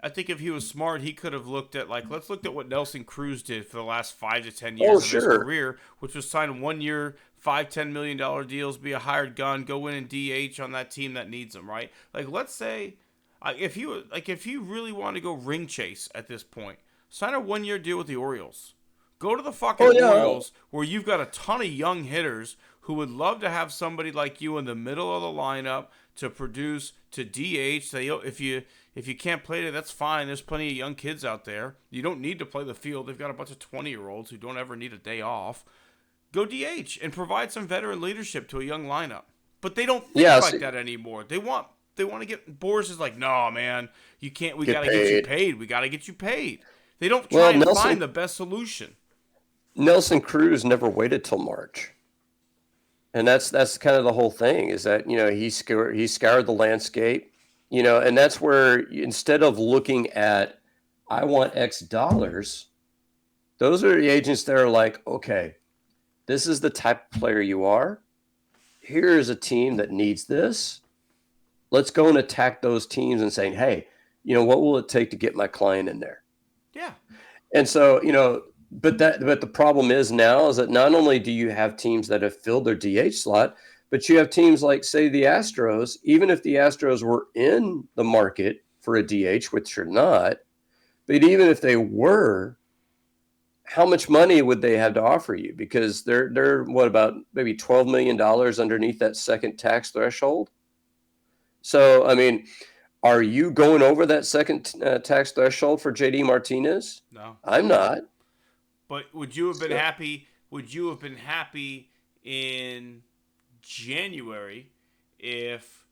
if he was smart, he could have looked at let's look at what Nelson Cruz did for the last 5 to 10 years of his career, which was sign 1 year, $5-10 million deals, be a hired gun, go in and DH on that team that needs him, right? Let's say if you really want to go ring chase at this point, sign a 1 year deal with the Orioles. Go to the fucking Orioles where you've got a ton of young hitters who would love to have somebody like you in the middle of the lineup to produce, to DH. If you can't play it, that's fine. There's plenty of young kids out there. You don't need to play the field. They've got a bunch of 20-year-olds who don't ever need a day off. Go DH and provide some veteran leadership to a young lineup. But they don't think that anymore. They want to get Boris is like, no, man, you can't. We got to get you paid. We got to get you paid. They don't try and find the best solution. Nelson Cruz never waited till March. And that's kind of the whole thing is that, he scoured the landscape, and that's where instead of looking at, I want X dollars, those are the agents that are like, okay, this is the type of player you are. Here is a team that needs this. Let's go and attack those teams and saying, hey, what will it take to get my client in there? Yeah. And so, but the problem is now is that not only do you have teams that have filled their DH slot, but you have teams like, say, the Astros. Even if the Astros were in the market for a DH, which they're not, but even if they were, how much money would they have to offer you? Because they're what, about maybe $12 million underneath that second tax threshold. So, I mean, are you going over that second tax threshold for JD Martinez? No, I'm not. But would you have been happy? Would you have been happy in January if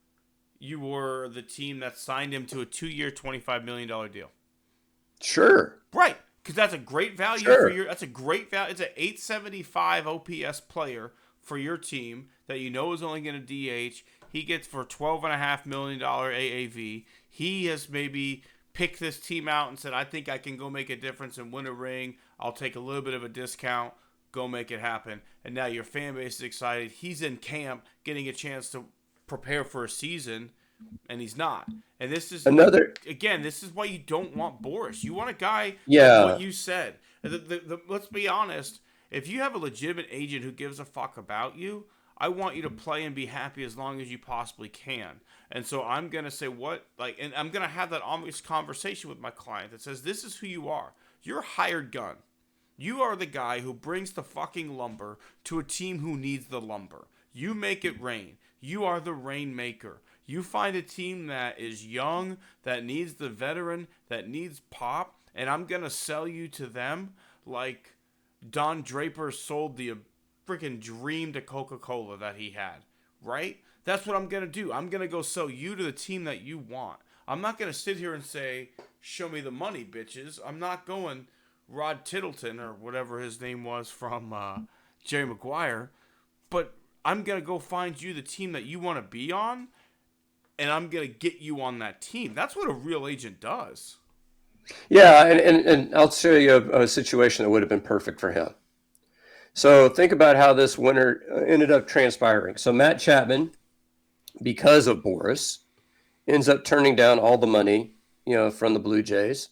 you were the team that signed him to a 2-year, $25 million deal? Sure. Right, because that's a great value for your. That's a great value. It's an 875 OPS player for your team that is only going to DH. He gets for $12.5 million AAV. He has maybe picked this team out and said, I think I can go make a difference and win a ring. I'll take a little bit of a discount, go make it happen. And now your fan base is excited. He's in camp getting a chance to prepare for a season, and he's not. And this is this is why you don't want Boris. You want a guy like what you said. Let's be honest. If you have a legitimate agent who gives a fuck about you, I want you to play and be happy as long as you possibly can. And so I'm going to say and I'm going to have that honest conversation with my client that says, this is who you are. You're a hired gun. You are the guy who brings the fucking lumber to a team who needs the lumber. You make it rain. You are the rainmaker. You find a team that is young, that needs the veteran, that needs pop, and I'm going to sell you to them like Don Draper sold the freaking dream to Coca-Cola that he had, right? That's what I'm going to do. I'm going to go sell you to the team that you want. I'm not going to sit here and say, show me the money, bitches. I'm not going Rod Tittleton or whatever his name was from Jerry Maguire, but I'm going to go find you the team that you want to be on, and I'm going to get you on that team. That's what a real agent does. Yeah, and I'll show you a situation that would have been perfect for him. So think about how this winter ended up transpiring. So Matt Chapman, because of Boris, ends up turning down all the money, from the Blue Jays.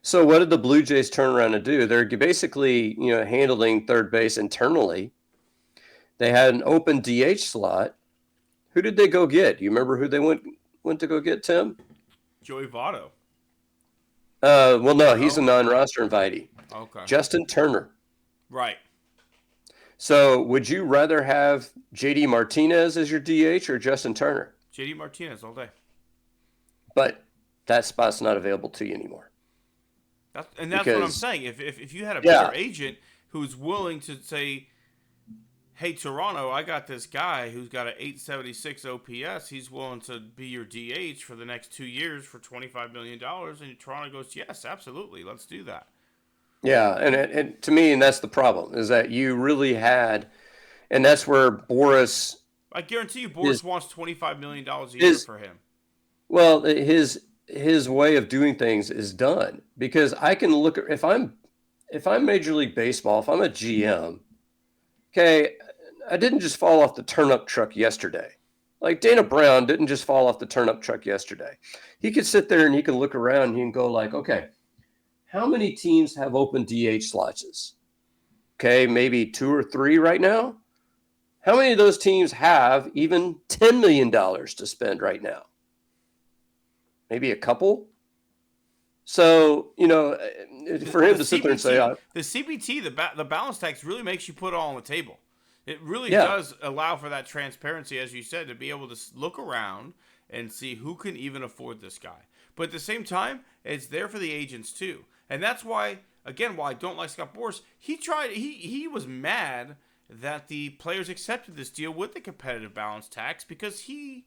So what did the Blue Jays turn around and do? They're basically, handling third base internally. They had an open DH slot. Who did they go get? You remember who they went to go get, Tim? Joey Votto. Well, no, he's a non-roster invitee. Okay. Justin Turner. Right. So would you rather have JD Martinez as your DH or Justin Turner? JD Martinez all day. But that spot's not available to you anymore. That's what I'm saying. If you had a better agent who's willing to say, hey, Toronto, I got this guy who's got an 876 OPS. He's willing to be your DH for the next 2 years for $25 million. And Toronto goes, yes, absolutely. Let's do that. Yeah, and to me, and that's the problem, is that you really had, and that's where Boris... I guarantee you Boris wants $25 million a year for him. Well, his way of doing things is done. Because I can look at, if I'm Major League Baseball, if I'm a GM, okay, I didn't just fall off the turnip truck yesterday. Like Dana Brown didn't just fall off the turnip truck yesterday. He could sit there and he can look around and he can go like, okay, how many teams have open DH slots? Okay, maybe 2 or 3 right now. How many of those teams have even $10 million to spend right now? Maybe a couple. So, for him to sit there and say... the CBT, the balance tax really makes you put it all on the table. It really does allow for that transparency, as you said, to be able to look around and see who can even afford this guy. But at the same time, it's there for the agents too. And that's why, again, why I don't like Scott Boras. He was mad that the players accepted this deal with the competitive balance tax because he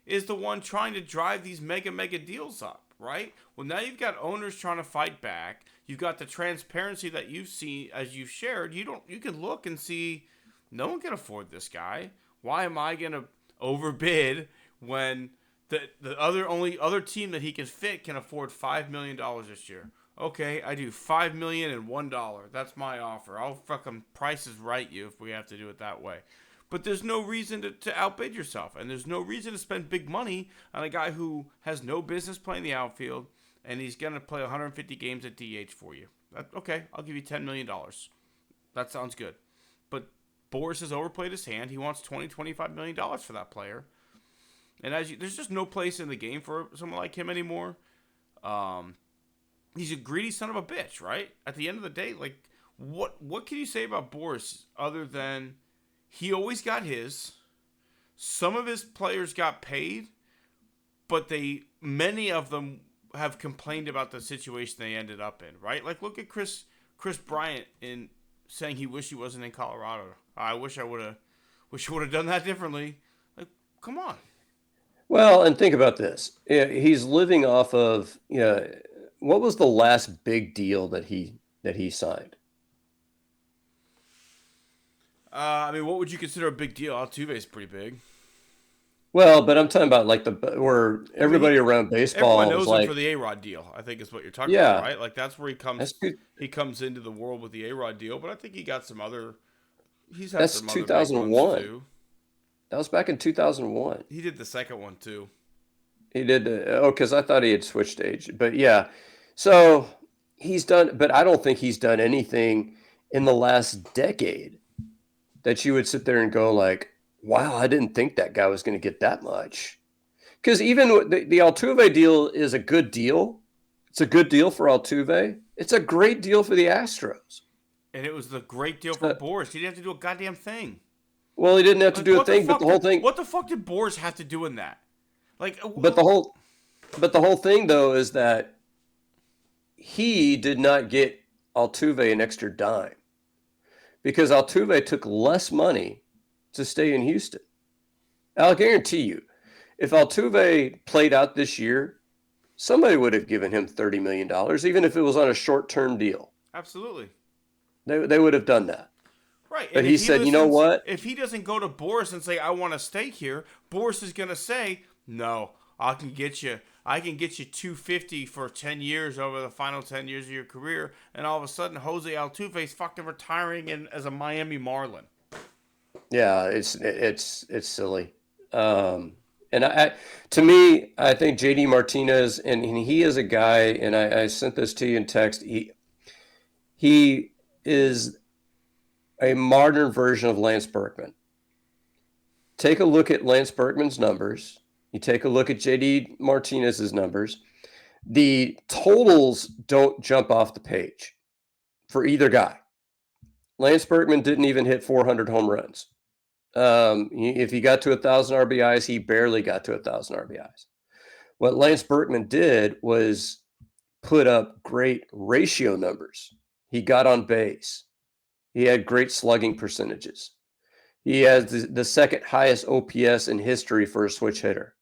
is the one trying to drive these mega deals up, right? Well, now you've got owners trying to fight back. You've got the transparency that you've seen, as you've shared. You can look and see, no one can afford this guy. Why am I going to overbid when the other team that he can fit can afford $5 million this year? Okay, I do $5 million and $1. That's my offer. I'll fucking Price is Right you if we have to do it that way. But there's no reason to outbid yourself, and there's no reason to spend big money on a guy who has no business playing the outfield, and he's going to play 150 games at DH for you. Okay, I'll give you $10 million. That sounds good. But Boras has overplayed his hand. He wants $25 million for that player. And there's just no place in the game for someone like him anymore. He's a greedy son of a bitch, right? At the end of the day, like, what can you say about Boras other than he always got his? Some of his players got paid, but many of them have complained about the situation they ended up in, right? Like, look at Chris Bryant in saying he wished he wasn't in Colorado. I wish I would have done that differently. Like, come on. Well, and think about this. He's living off of, what was the last big deal that he signed? What would you consider a big deal? Altuve is pretty big. Well, but I'm talking about like where everybody around baseball everyone knows like, him for the A-Rod deal. I think is what you're talking about, right? Like that's where he comes. He comes into the world with the A-Rod deal, but I think he got some other. He's had that's some 2001. Too. That was back in 2001. He did the second one too. He did. Because I thought he had switched age, but yeah. So he's done, but I don't think he's done anything in the last decade that you would sit there and go like, wow, I didn't think that guy was going to get that much. Because even the Altuve deal is a good deal. It's a good deal for Altuve. It's a great deal for the Astros. And it was the great deal for Boras. He didn't have to do a goddamn thing. Well, he didn't have to do a thing, but the whole thing. What the fuck did Boras have to do in that? Like, but the whole thing though is that he did not get Altuve an extra dime because Altuve took less money to stay in Houston. I'll guarantee you, if Altuve played out this year, somebody would have given him $30 million, even if it was on a short-term deal. Absolutely. They would have done that. Right. But he said, you know what? If he doesn't go to Boras and say, I want to stay here, Boras is going to say, No, I can get you 250 for 10 years over the final 10 years of your career, and all of a sudden Jose Altuve's fucking retiring as a Miami Marlin. Yeah, it's silly. Um, and to me, I think JD Martinez, and he is a guy, and I sent this to you in text. He is a modern version of Lance Berkman. Take a look at Lance Berkman's numbers. You take a look at JD Martinez's numbers. The totals don't jump off the page for either guy. Lance Berkman didn't even hit 400 home runs. If he got to 1,000 RBIs, he barely got to 1,000 RBIs. What Lance Berkman did was put up great ratio numbers. He got on base. He had great slugging percentages. He has the second highest OPS in history for a switch hitter.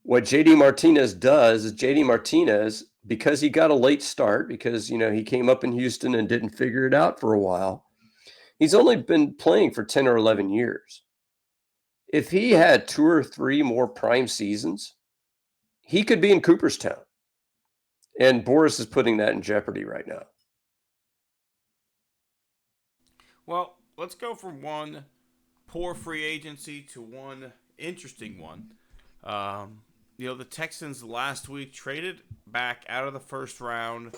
What JD Martinez does is JD Martinez, because he got a late start, because he came up in Houston and didn't figure it out for a while, he's only been playing for 10 or 11 years. If he had 2 or 3 more prime seasons, he could be in Cooperstown. And Boris is putting that in jeopardy right now. Well, let's go from one poor free agency to one interesting one. The Texans last week traded back out of the first round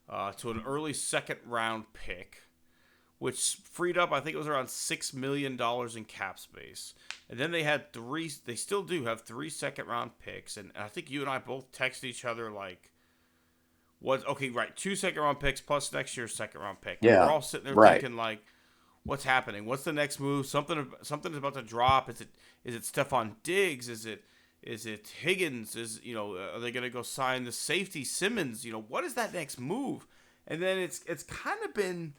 to an early second round pick, which freed up, I think it was around $6 million in cap space. And then they still do have 3 second round picks. And I think you and I both texted each other like, okay, right, 2 second round picks plus next year's second round pick. Yeah, we're all sitting there thinking like, what's happening? What's the next move? Something is about to drop. Is it Stephon Diggs? Is it Higgins? Are they gonna go sign the safety Simmons? What is that next move? And then it's kind of been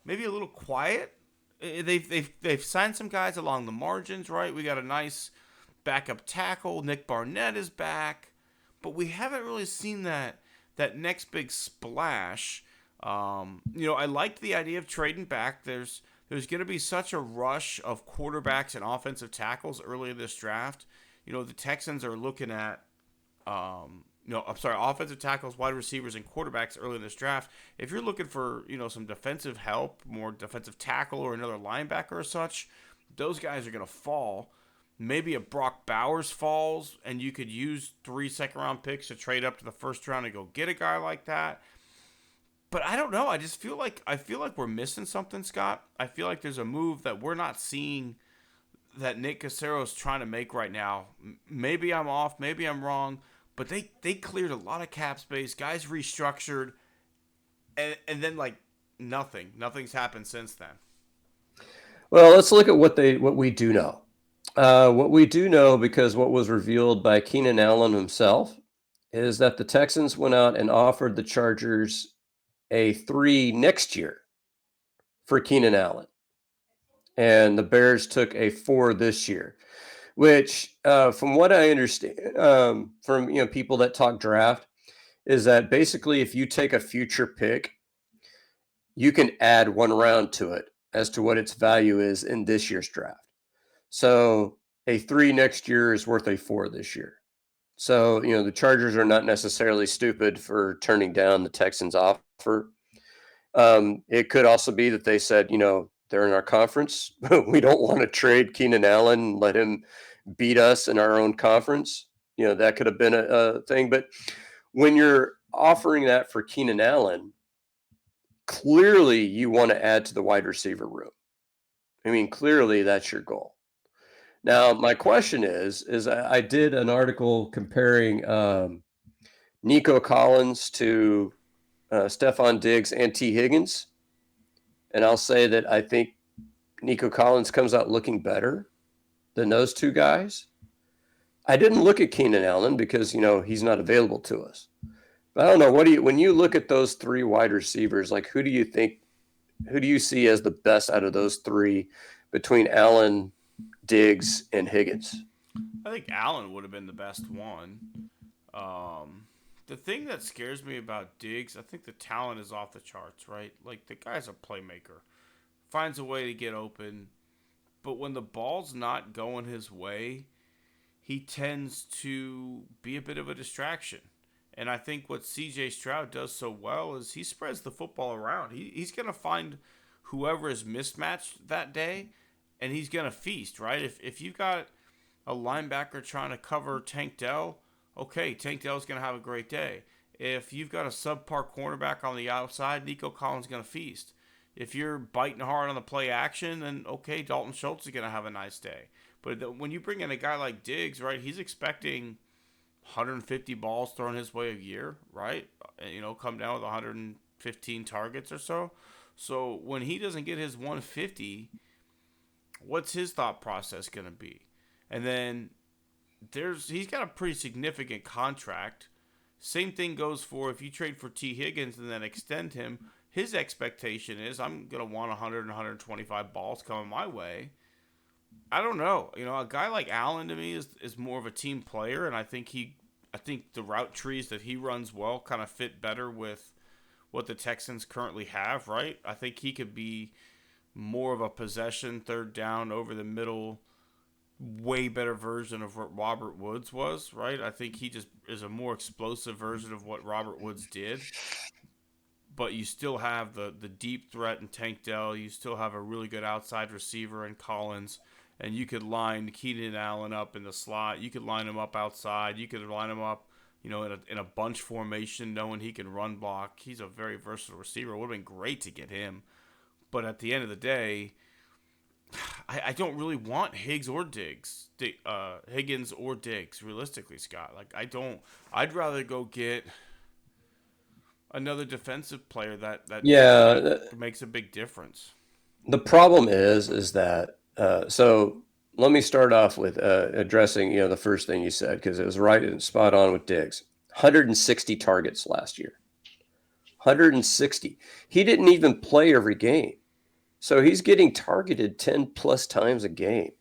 maybe a little quiet. They've signed some guys along the margins, right? We got a nice backup tackle. Nick Barnett is back, but we haven't really seen that next big splash. I liked the idea of trading back. There's going to be such a rush of quarterbacks and offensive tackles early in this draft. The Texans are looking at, offensive tackles, wide receivers, and quarterbacks early in this draft. If you're looking for, some defensive help, more defensive tackle or another linebacker or such, those guys are going to fall. Maybe a Brock Bowers falls, and you could use 3 second-round picks to trade up to the first round and go get a guy like that. But I don't know. I just feel like we're missing something, Scott. I feel like there's a move that we're not seeing that Nick Caserio is trying to make right now. Maybe I'm off. Maybe I'm wrong. But they cleared a lot of cap space. Guys restructured, and then like nothing's happened since then. Well, let's look at what we do know. What we do know, because what was revealed by Keenan Allen himself, is that the Texans went out and offered the Chargers a 3 next year for Keenan Allen. And the Bears took a 4 this year, which from what I understand from people that talk draft, is that basically if you take a future pick, you can add 1 round to it as to what its value is in this year's draft. So a 3 next year is worth a 4 this year. So, the Chargers are not necessarily stupid for turning down the Texans' offer. It could also be that they said, they're in our conference. We don't want to trade Keenan Allen and let him beat us in our own conference. That could have been a thing. But when you're offering that for Keenan Allen, clearly you want to add to the wide receiver room. I mean, clearly that's your goal. Now, my question is I did an article comparing Nico Collins to Stephon Diggs and T. Higgins. And I'll say that I think Nico Collins comes out looking better than those 2 guys. I didn't look at Keenan Allen because, he's not available to us. But I don't know. When you look at those 3 wide receivers, like who do you see as the best out of those 3 between Allen, Diggs, and Higgins? I think Allen would have been the best one. The thing that scares me about Diggs, I think the talent is off the charts, right? Like, the guy's a playmaker. Finds a way to get open. But when the ball's not going his way, he tends to be a bit of a distraction. And I think what C.J. Stroud does so well is he spreads the football around. He's going to find whoever is mismatched that day, and he's going to feast, right? If you've got a linebacker trying to cover Tank Dell, okay, Tank Dell's going to have a great day. If you've got a subpar cornerback on the outside, Nico Collins is going to feast. If you're biting hard on the play action, then okay, Dalton Schultz is going to have a nice day. But when you bring in a guy like Diggs, right, he's expecting 150 balls thrown his way a year, right? Come down with 115 targets or so. So when he doesn't get his 150, what's his thought process going to be? And then he's got a pretty significant contract. Same thing goes for if you trade for T. Higgins and then extend him. His expectation is I'm going to want 100 and 125 balls coming my way. I don't know. A guy like Allen to me is more of a team player, and I think the route trees that he runs well kind of fit better with what the Texans currently have, right? I think he could be more of a possession, third down, over the middle, way better version of what Robert Woods was, right? I think he just is a more explosive version of what Robert Woods did. But you still have the deep threat in Tank Dell. You still have a really good outside receiver in Collins. And you could line Keenan Allen up in the slot. You could line him up outside. You could line him up, in a bunch formation, knowing he can run block. He's a very versatile receiver. It would have been great to get him. But at the end of the day, I don't really want Higgins or Diggs, realistically, Scott. I'd rather go get another defensive player that makes a big difference. The problem is that so let me start off with addressing the first thing you said, because it was right and spot on with Diggs. 160 targets last year. 160. He didn't even play every game. So he's getting targeted 10 plus times a game.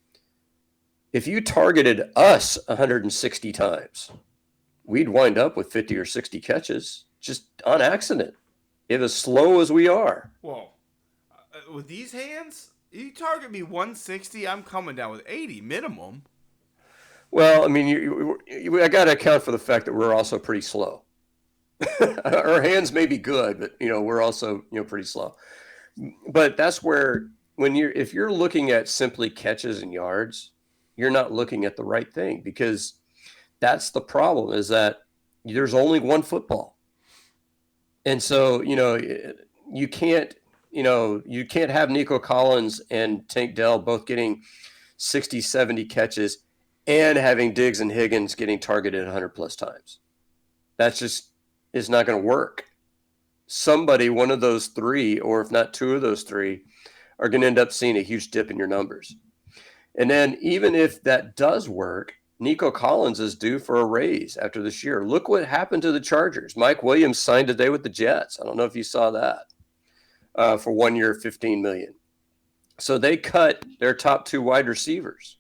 If you targeted us 160 times, we'd wind up with 50 or 60 catches just on accident, if as slow as we are. Well, with these hands, you target me 160, I'm coming down with 80 minimum. Well, I mean, I got to account for the fact that we're also pretty slow. Our hands may be good, but we're also pretty slow. But that's where if you're looking at simply catches and yards, you're not looking at the right thing, because that's the problem, is that there's only one football. And so, you can't have Nico Collins and Tank Dell both getting 60, 70 catches and having Diggs and Higgins getting targeted 100 plus times. That's just, it's not going to work. Somebody, one of those three, or if not two of those three, are going to end up seeing a huge dip in your numbers. And then even if that does work, Nico Collins is due for a raise after this year. Look what happened to the Chargers. Mike Williams signed today with the Jets. I don't know if you saw that, for 1 year, $15 million. So they cut their top two wide receivers.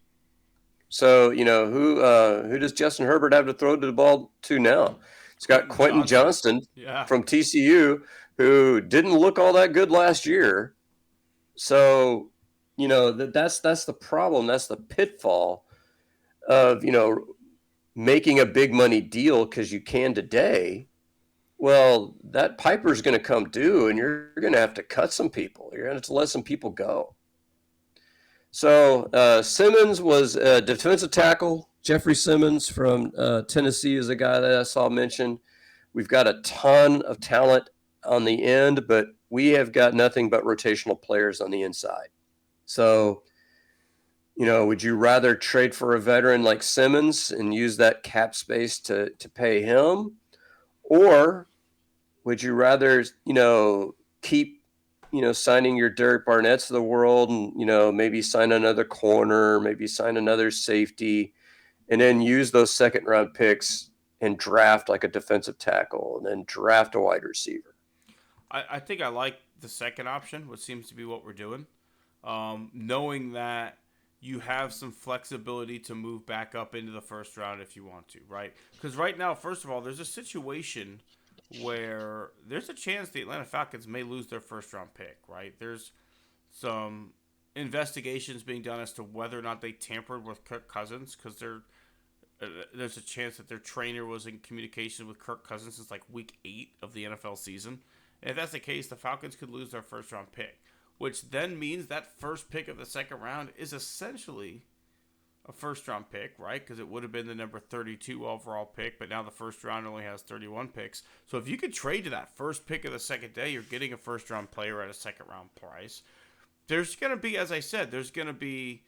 So, who does Justin Herbert have to throw the ball to now? It's got Quentin Johnston from TCU, who didn't look all that good last year. So, that's the problem. That's the pitfall of, making a big money deal because you can today. Well, that Piper's going to come due, and you're going to have to cut some people. You're going to have to let some people go. So Simmons was a defensive tackle. Jeffrey Simmons from Tennessee is a guy that I saw mentioned. We've got a ton of talent on the end, but we have got nothing but rotational players on the inside. So, would you rather trade for a veteran like Simmons and use that cap space to pay him? Or would you rather, keep, signing your Derek Barnett's of the world and, maybe sign another corner, maybe sign another safety, and then use those second round picks and draft like a defensive tackle and then draft a wide receiver? I think I like the second option, which seems to be what we're doing. Knowing that you have some flexibility to move back up into the first round if you want to, right? Because right now, first of all, there's a situation where there's a chance the Atlanta Falcons may lose their first round pick, right? There's some investigations being done as to whether or not they tampered with Kirk Cousins, because there's a chance that their trainer was in communication with Kirk Cousins since like week 8 of the NFL season. And if that's the case, the Falcons could lose their first round pick, which then means that first pick of the second round is essentially a first round pick, right? Because it would have been the number 32 overall pick, but now the first round only has 31 picks. So if you could trade to that first pick of the second day, you're getting a first round player at a second round price. There's going to be, as I said, there's going to be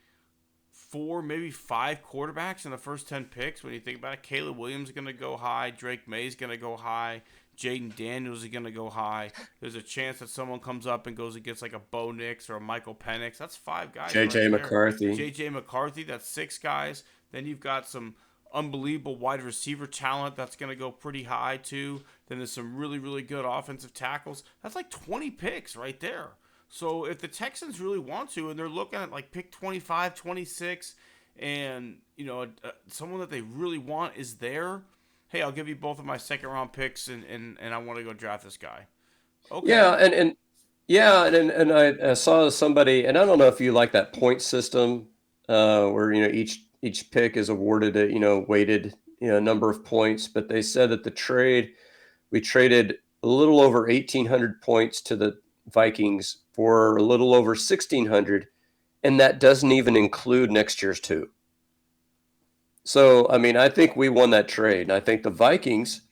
4, maybe 5 quarterbacks in the first 10 picks. When you think about it, Caleb Williams is going to go high. Drake May is going to go high. Jaden Daniels is going to go high. There's a chance that someone comes up and goes against like a Bo Nix or a Michael Penix. That's 5 guys. J.J. McCarthy. J.J. McCarthy, that's 6 guys. Then you've got some unbelievable wide receiver talent that's going to go pretty high too. Then there's some really, really good offensive tackles. That's like 20 picks right there. So if the Texans really want to, and they're looking at like pick 25, 26, and someone that they really want is there, hey, I'll give you both of my second round picks, and I want to go draft this guy. Okay. Yeah, and I saw somebody, and I don't know if you like that point system, where each pick is awarded a weighted number of points, but they said that we traded a little over 1,800 points to the Vikings for a little over 1,600, and that doesn't even include next year's 2. So, I mean, I think we won that trade. And I think the Vikings,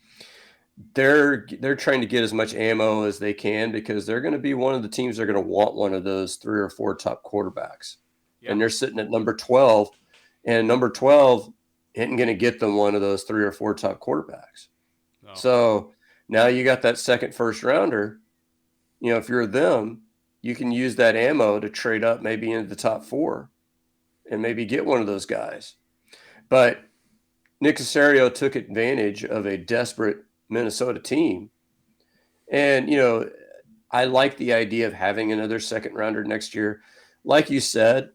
they're trying to get as much ammo as they can because they're going to be one of the teams that are going to want one of those 3 or 4 top quarterbacks. Yep. And they're sitting at number 12, and number 12 isn't going to get them one of those 3 or 4 top quarterbacks. No. So now you got that second first rounder. If you're them, you can use that ammo to trade up maybe into the top 4 and maybe get one of those guys. But Nick Caserio took advantage of a desperate Minnesota team. And, I like the idea of having another second rounder next year. Like you said,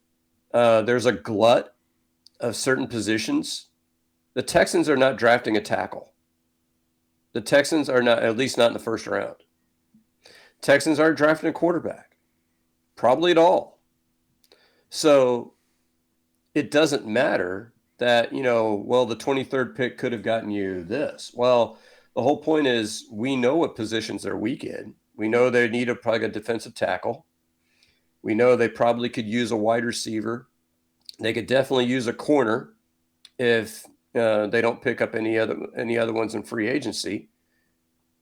there's a glut of certain positions. The Texans are not drafting a tackle. The Texans are not, at least not in the first round. Texans aren't drafting a quarterback, probably at all. So it doesn't matter that, the 23rd pick could have gotten you this. Well, the whole point is we know what positions they're weak in. We know they need probably a defensive tackle. We know they probably could use a wide receiver. They could definitely use a corner if they don't pick up any other ones in free agency.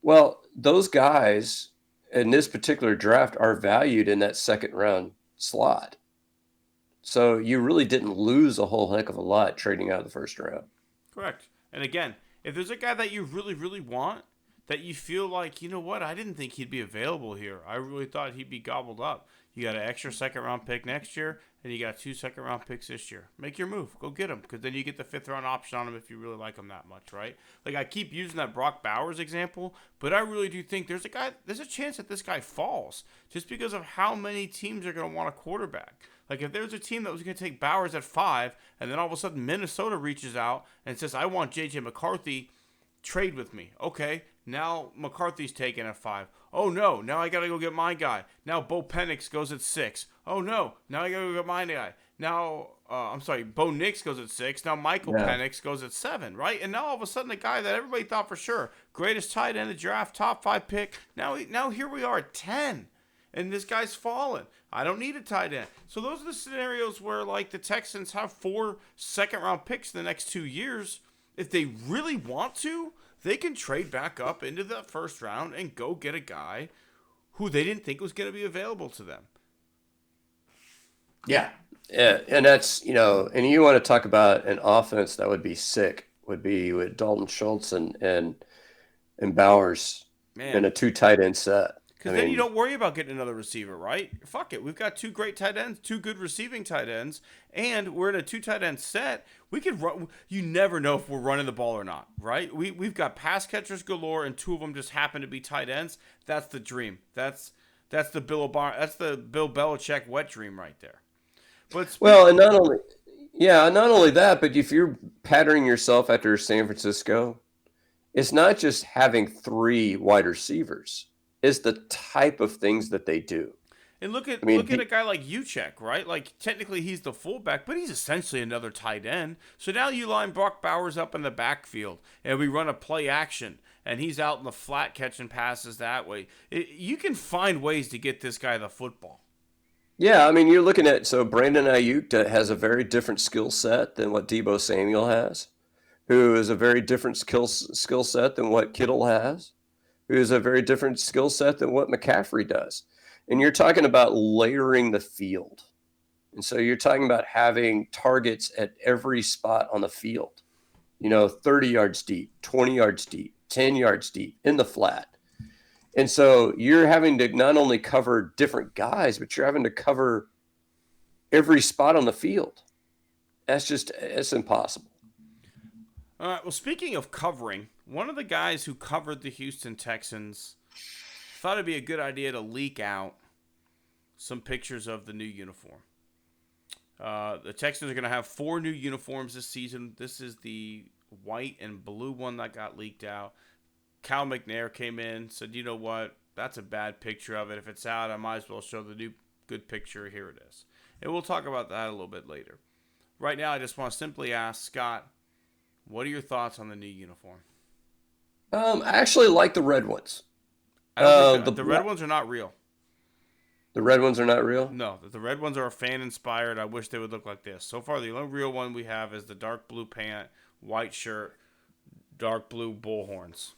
Well, those guys in this particular draft are valued in that second round slot. So you really didn't lose a whole heck of a lot trading out of the first round. Correct. And again, if there's a guy that you really, really want, that you feel like, I didn't think he'd be available here. I really thought he'd be gobbled up. You got an extra second round pick next year, and you got 2 second round picks this year. Make your move. Go get him, because then you get the 5th round option on him if you really like him that much, right? Like I keep using that Brock Bowers example, but I really do think there's a chance that this guy falls just because of how many teams are going to want a quarterback. Like if there's a team that was going to take Bowers at 5, and then all of a sudden Minnesota reaches out and says, I want J.J. McCarthy, trade with me. Okay, now McCarthy's taken at 5. Oh no, now I got to go get my guy. Now Bo Penix goes at 6. Oh no, now I got to go get my guy. Now, Bo Nix goes at 6. Now Michael Penix goes at 7, right? And now all of a sudden the guy that everybody thought for sure, greatest tight end of the draft, top 5 pick, now here we are at 10. And this guy's fallen. I don't need a tight end. So those are the scenarios where, like, the Texans have 4 second-round picks in the next 2 years. If they really want to, they can trade back up into the first round and go get a guy who they didn't think was going to be available to them. Yeah. And that's, and you want to talk about an offense that would be sick, would be with Dalton Schultz and Bowers in a 2 tight end set. Because then you don't worry about getting another receiver, right? Fuck it. We've got 2 great tight ends, 2 good receiving tight ends, and we're in a 2 tight end set. We could run. You never know if we're running the ball or not, right? We've got pass catchers galore, and 2 of them just happen to be tight ends. That's the dream. That's the Bill Belichick wet dream right there. But and not only that, but if you're patterning yourself after San Francisco, it's not just having 3 wide receivers. Is the type of things that they do. And look I at mean, look at a guy like Uchek, right? Like technically he's the fullback, but he's essentially another tight end. So now you line Brock Bowers up in the backfield, and we run a play action, and he's out in the flat catching passes that way. You can find ways to get this guy the football. yeah, I mean, you're looking at so Brandon Ayuk has a very different skill set than what Debo Samuel has, who is a very different skill set than what Kittle has, who is a very different skill set than what McCaffrey does. And you're talking about layering the field. And so you're talking about having targets at every spot on the field, 30 yards deep, 20 yards deep, 10 yards deep in the flat. And so you're having to not only cover different guys, but you're having to cover every spot on the field. It's impossible. All right. Well, speaking of covering, one of the guys who covered the Houston Texans thought it'd be a good idea to leak out some pictures of the new uniform. The Texans are going to have 4 new uniforms this season. This is the white and blue one that got leaked out. Cal McNair came in, said, you know what? That's a bad picture of it. If it's out, I might as well show the new good picture. Here it is. And we'll talk about that a little bit later. Right now, I just want to simply ask, Scott, what are your thoughts on the new uniform? I actually like the red ones. I don't think the red ones are not real. The red ones are not real? No, the red ones are fan-inspired. I wish they would look like this. So far, the only real one we have is the dark blue pant, white shirt, dark blue bullhorns.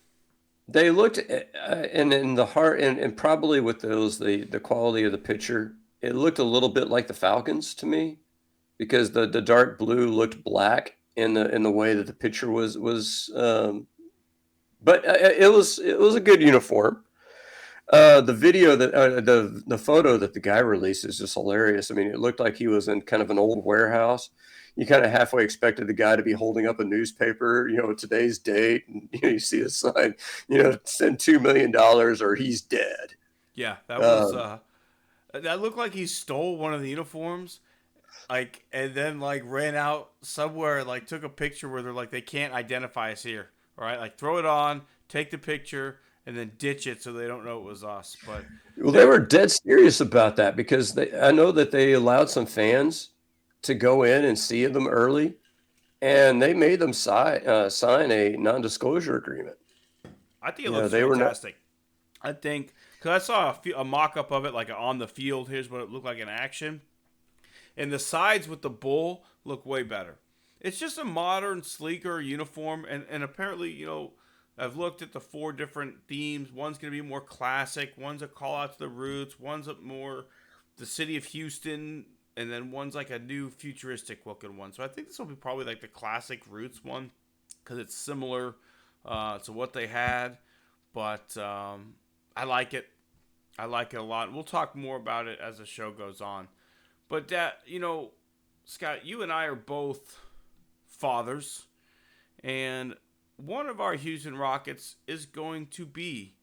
They looked, and in the heart, and probably with those, the quality of the picture, it looked a little bit like the Falcons to me, because the dark blue looked black in the way that the picture was. But it was a good uniform. The video that the photo that the guy released is just hilarious. I mean, it looked like he was in kind of an old warehouse. You kind of halfway expected the guy to be holding up a newspaper, today's date, and you see a sign, send $2 million or he's dead. Yeah, that was that looked like he stole one of the uniforms, and then ran out somewhere, took a picture where they're like, they can't identify us here, right? Like throw it on, take the picture, and then ditch it so they don't know it was us. But they were dead serious about that, because I know that they allowed some fans to go in and see them early, and they made them sign a non-disclosure agreement. I think it looks fantastic. I think, because I saw a mock-up of it, on the field. Here's what it looked like in action. And the sides with the bull look way better. It's just a modern, sleeker uniform, and apparently, I've looked at the 4 different themes. One's going to be more classic. One's a call out to the roots. One's more the city of Houston. And then one's a new futuristic looking one. So I think this will be probably the classic roots one, because it's similar to what they had. But I like it. I like it a lot. We'll talk more about it as the show goes on. But Scott, you and I are both fathers. And one of our Houston Rockets is going to be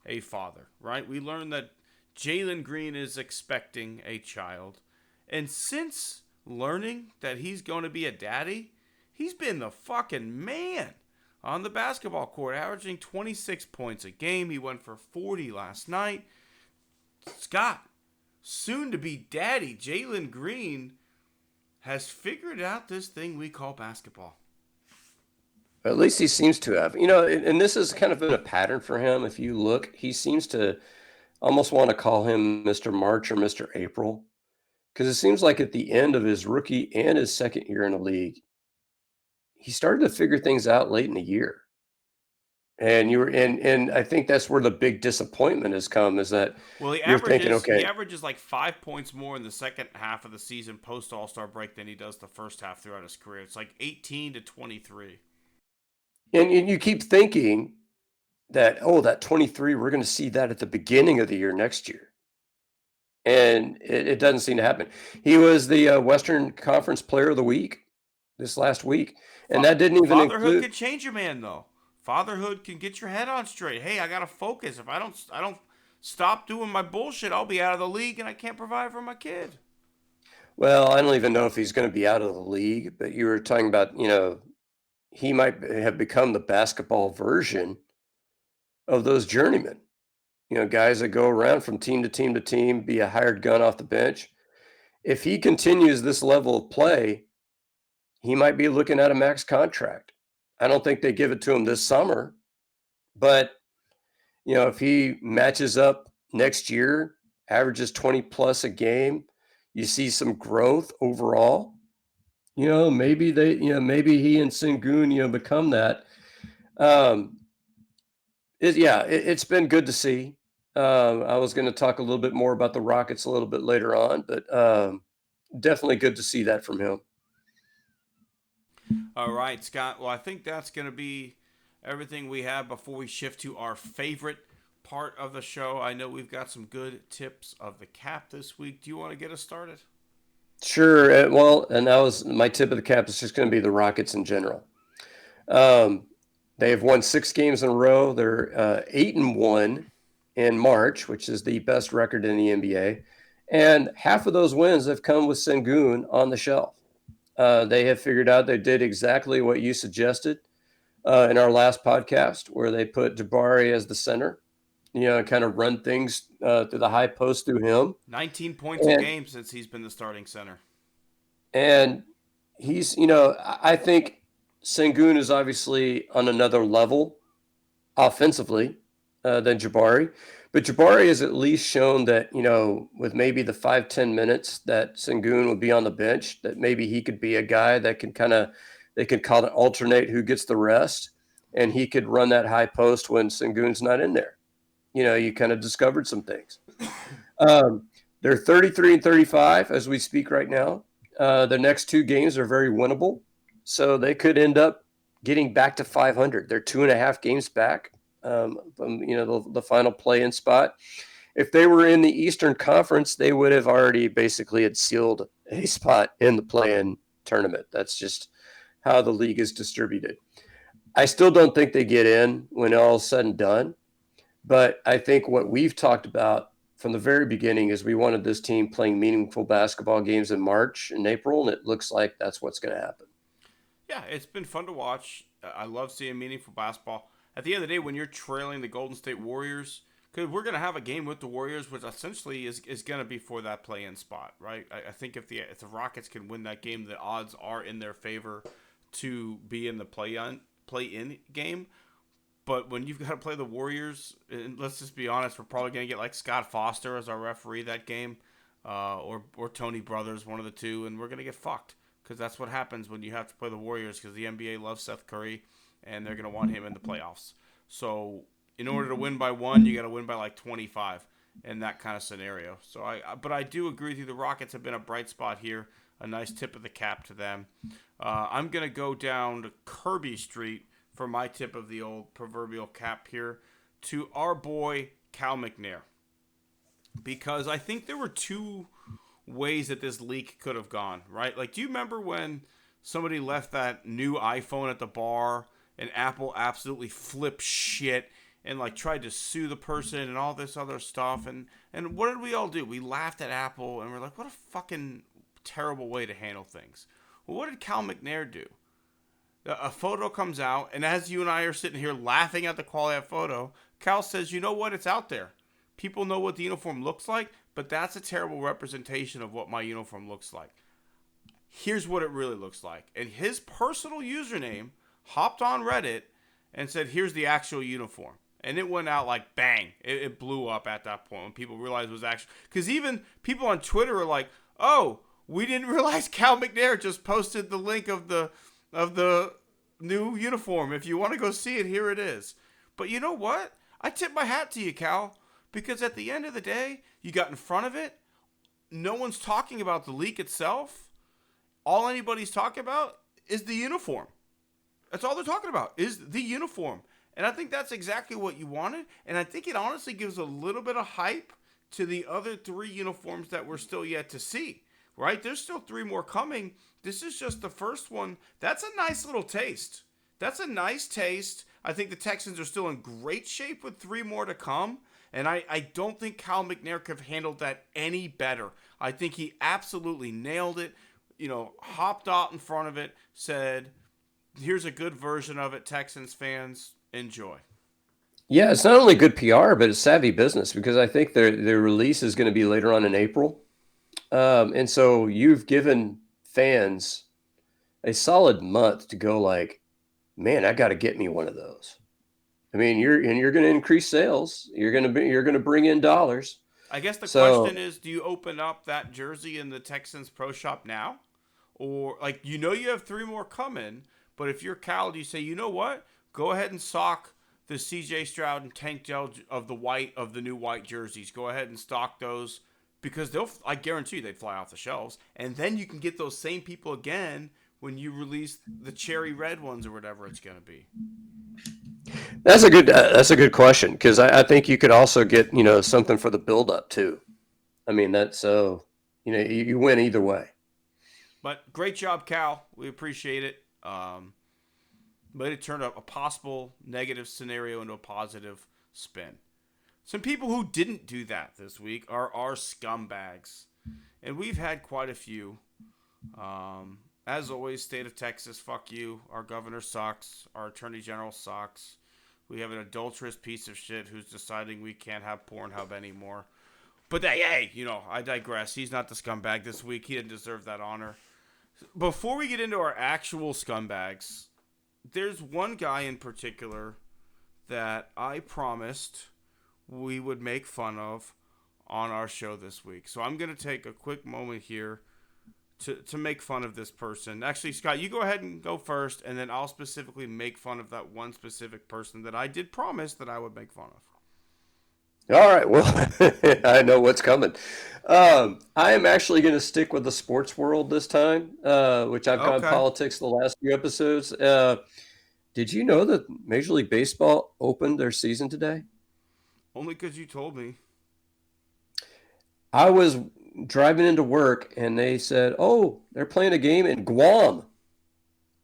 a father, right? We learned that Jalen Green is expecting a child. And since learning that he's going to be a daddy, he's been the fucking man on the basketball court, averaging 26 points a game. He went for 40 last night. Scott, soon to be daddy, Jalen Green has figured out this thing we call basketball. At least he seems to have. And this has kind of been a pattern for him. If you look, he seems to almost want to call him Mr. March or Mr. April. Because it seems like at the end of his rookie and his second year in the league, he started to figure things out late in the year. And and I think that's where the big disappointment has come, is that he averages 5 points more in the second half of the season post All-Star break than he does the first half throughout his career. It's 18 to 23. And you keep thinking that, that 23, we're going to see that at the beginning of the year next year. And it doesn't seem to happen. He was the Western Conference Player of the Week this last week, and that didn't even Fatherhood can change a man, though. Fatherhood can get your head on straight. Hey, I gotta focus. If I don't stop doing my bullshit, I'll be out of the league, and I can't provide for my kid. Well, I don't even know if he's going to be out of the league, but you were talking about, he might have become the basketball version of those journeymen. guys that go around from team to team to team, be a hired gun off the bench. If he continues this level of play, he might be looking at a max contract. I don't think they give it to him this summer, but if he matches up next year, averages 20 plus a game, you see some growth overall. Maybe he and Sengun, become that. It's been good to see. I was going to talk a little bit more about the Rockets a little bit later on, but definitely good to see that from him. All right, Scott. Well, I think that's going to be everything we have before we shift to our favorite part of the show. I know we've got some good tips of the cap this week. Do you want to get us started? Sure. And that was my tip of the cap. Is just going to be the Rockets in general. They have won 6 games in a row. They're 8-1 in March, which is the best record in the NBA. And half of those wins have come with Sengun on the shelf. They have figured out they did exactly what you suggested in our last podcast, where they put Jabari as the center, and kind of run things through the high post through him. 19 points a game since he's been the starting center. And he's, I think Sengun is obviously on another level offensively than Jabari. But Jabari has at least shown that, with maybe the 5-10 minutes that Sengun would be on the bench, that maybe he could be a guy that can they could call it alternate who gets the rest, and he could run that high post when Sengun's not in there. You kind of discovered some things. They're 33-35 as we speak right now. The next 2 games are very winnable, so they could end up getting back to 500. They're 2.5 games back from the final play-in spot. If they were in the Eastern Conference, they would have already basically had sealed a spot in the play-in tournament. That's just how the league is distributed. I still don't think they get in when all is said and done, but I think what we've talked about from the very beginning is we wanted this team playing meaningful basketball games in March and April, and it looks like that's what's going to happen. Yeah, it's been fun to watch. I love seeing meaningful basketball. At the end of the day, when you're trailing the Golden State Warriors, because we're going to have a game with the Warriors, which essentially is going to be for that play-in spot, right? I think if the Rockets can win that game, the odds are in their favor to be in the play-in game. But when you've got to play the Warriors, and let's just be honest, we're probably going to get like Scott Foster as our referee that game, or Tony Brothers, one of the two, and we're going to get fucked. Because that's what happens when you have to play the Warriors, because the NBA loves Seth Curry, and they're going to want him in the playoffs. So in order to win by 1, you got to win by like 25 in that kind of scenario. But I do agree with you. The Rockets have been a bright spot here, a nice tip of the cap to them. I'm going to go down to Kirby Street for my tip of the old proverbial cap here to our boy Cal McNair. Because I think there were 2 ways that this leak could have gone, right? Like, do you remember when somebody left that new iPhone at the bar and Apple absolutely flipped shit and like tried to sue the person and all this other stuff? And what did we all do? We laughed at Apple and we're like, what a fucking terrible way to handle things. Well, what did Cal McNair do? A photo comes out, and as you and I are sitting here laughing at the quality of that photo, Cal says, you know what? It's out there. People know what the uniform looks like, but that's a terrible representation of what my uniform looks like. Here's what it really looks like. And his personal username hopped on Reddit and said, here's the actual uniform. And it went out like bang. It blew up at that point when people realized it was actually... Because even people on Twitter are like, oh, we didn't realize Cal McNair just posted the link of the new uniform. If you want to go see it, here it is. But you know what? I tip my hat to you, Cal. Because at the end of the day, you got in front of it. No one's talking about the leak itself. All anybody's talking about is the uniform. That's all they're talking about, is the uniform. And I think that's exactly what you wanted. And I think it honestly gives a little bit of hype to the other 3 uniforms that we're still yet to see. Right? There's still 3 more coming. This is just the first one. That's a nice little taste. That's a nice taste. I think the Texans are still in great shape with 3 more to come. And I don't think Cal McNair could have handled that any better. I think he absolutely nailed it. Hopped out in front of it, said, here's a good version of it, Texans fans, enjoy. Yeah, it's not only good PR, but it's savvy business because I think their release is going to be later on in April. And so you've given fans a solid month to go like, man, I got to get me one of those. I mean, you're going to increase sales. You're going to bring in dollars. I guess the question So is, do you open up that jersey in the Texans Pro Shop now? Or, like, you have 3 more coming, but if you're Cal, do you say, you know what? Go ahead and stock the CJ Stroud and Tank Dell of the new white jerseys. Go ahead and stock those because I guarantee you they'd fly off the shelves. And then you can get those same people again when you release the cherry red ones or whatever it's going to be. that's a good question because I think you could also get something for the build up too. I mean that's so you win either way. But great job, Cal. We appreciate it. But it turned a possible negative scenario into a positive spin. Some people who didn't do that this week are our scumbags. And we've had quite a few. As always, state of Texas, fuck you. Our governor sucks. Our attorney general sucks. We have an adulterous piece of shit who's deciding we can't have Pornhub anymore. But hey, I digress. He's not the scumbag this week. He didn't deserve that honor. Before we get into our actual scumbags, there's one guy in particular that I promised we would make fun of on our show this week. So I'm going to take a quick moment here to make fun of this person. Actually, Scott, you go ahead and go first, and then I'll specifically make fun of that one specific person that I did promise that I would make fun of. All right. Well, I know what's coming. I am actually going to stick with the sports world this time, which I've gone Okay. politics the last few episodes. Did you know that Major League Baseball opened their season today? Only because you told me. I was driving into work and they said, oh, they're playing a game in Guam.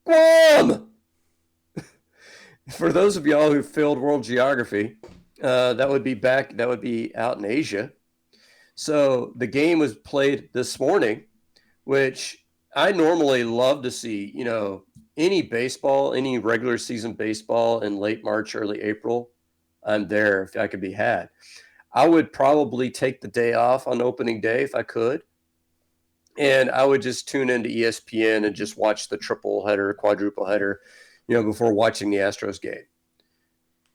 Guam! For those of y'all who failed world geography, that would be out in Asia. So the game was played this morning, which I normally love to see, any baseball, any regular season baseball in late March, early April. I'm there if I could be had. I would probably take the day off on opening day if I could. And I would just tune into ESPN and just watch the triple header, quadruple header, before watching the Astros game.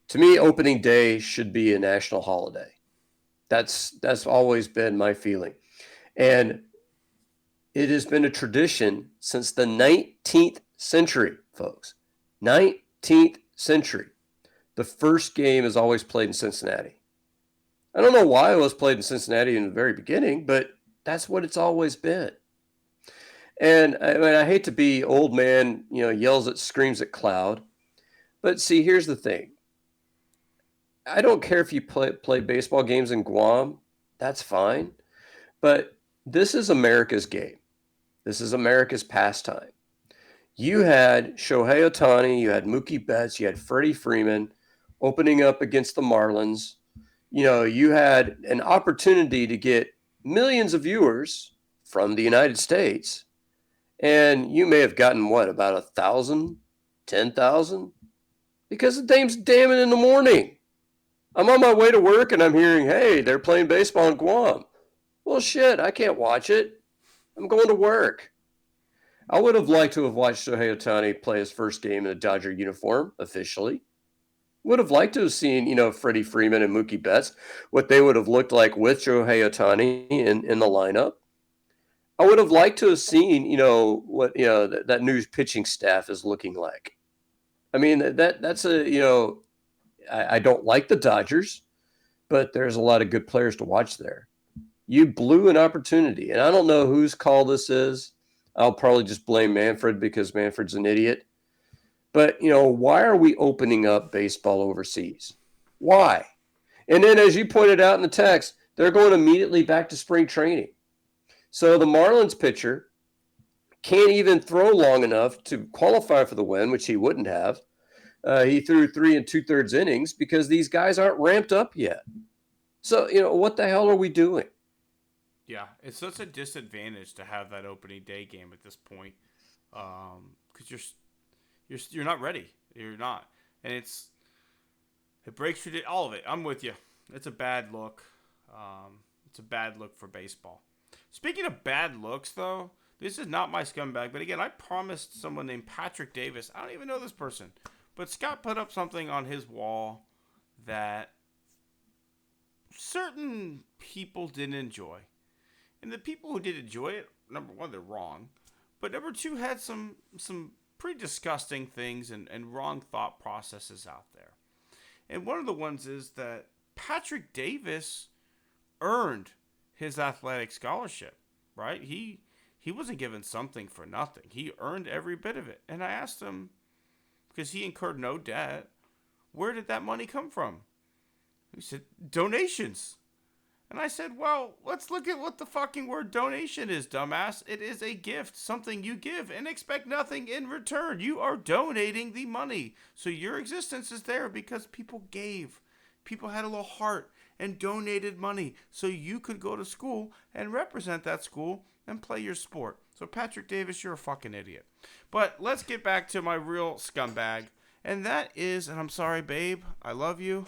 To me, opening day should be a national holiday. That's always been my feeling. And it has been a tradition since the 19th century, folks. 19th century. The first game is always played in Cincinnati. I don't know why it was played in Cincinnati in the very beginning, but that's what it's always been. And I hate to be old man, screams at cloud. But see, here's the thing. I don't care if you play baseball games in Guam. That's fine. But this is America's game. This is America's pastime. You had Shohei Ohtani, you had Mookie Betts, you had Freddie Freeman opening up against the Marlins. You had an opportunity to get millions of viewers from the United States, and you may have gotten about 1,000, 10,000, because the game's damn it in the morning. I'm on my way to work and I'm hearing, hey, they're playing baseball in Guam. Well, shit, I can't watch it. I'm going to work. I would have liked to have watched Shohei Ohtani play his first game in a Dodger uniform officially. Would have liked to have seen, Freddie Freeman and Mookie Betts, what they would have looked like with Shohei Ohtani in the lineup. I would have liked to have seen, what that new pitching staff is looking like. I mean, that's I don't like the Dodgers, but there's a lot of good players to watch there. You blew an opportunity, and I don't know whose call this is. I'll probably just blame Manfred because Manfred's an idiot. But, why are we opening up baseball overseas? Why? And then, as you pointed out in the text, they're going immediately back to spring training. So the Marlins pitcher can't even throw long enough to qualify for the win, which he wouldn't have. He threw 3 2/3 innings because these guys aren't ramped up yet. So, what the hell are we doing? Yeah, it's such a disadvantage to have that opening day game at this point, because you're not ready. You're not, and it's It breaks all of it. I'm with you. It's a bad look. It's a bad look for baseball. Speaking of bad looks, though, this is not my scumbag. But again, I promised someone named Patrick Davis. I don't even know this person. But Scott put up something on his wall that certain people didn't enjoy. And the people who did enjoy it, number one, they're wrong. But number two, had some pretty disgusting things and wrong thought processes out there. And one of the ones is that Patrick Davis earned his athletic scholarship, right? He wasn't given something for nothing. He earned every bit of it. And I asked him, because he incurred no debt, where did that money come from? He said, donations. And I said, well, let's look at what the fucking word donation is, dumbass. It is a gift, something you give and expect nothing in return. You are donating the money. So your existence is there because people gave. People had a little heart and donated money so you could go to school and represent that school and play your sport. So Patrick Davis, you're a fucking idiot. But let's get back to my real scumbag. And that is, and I'm sorry, babe, I love you,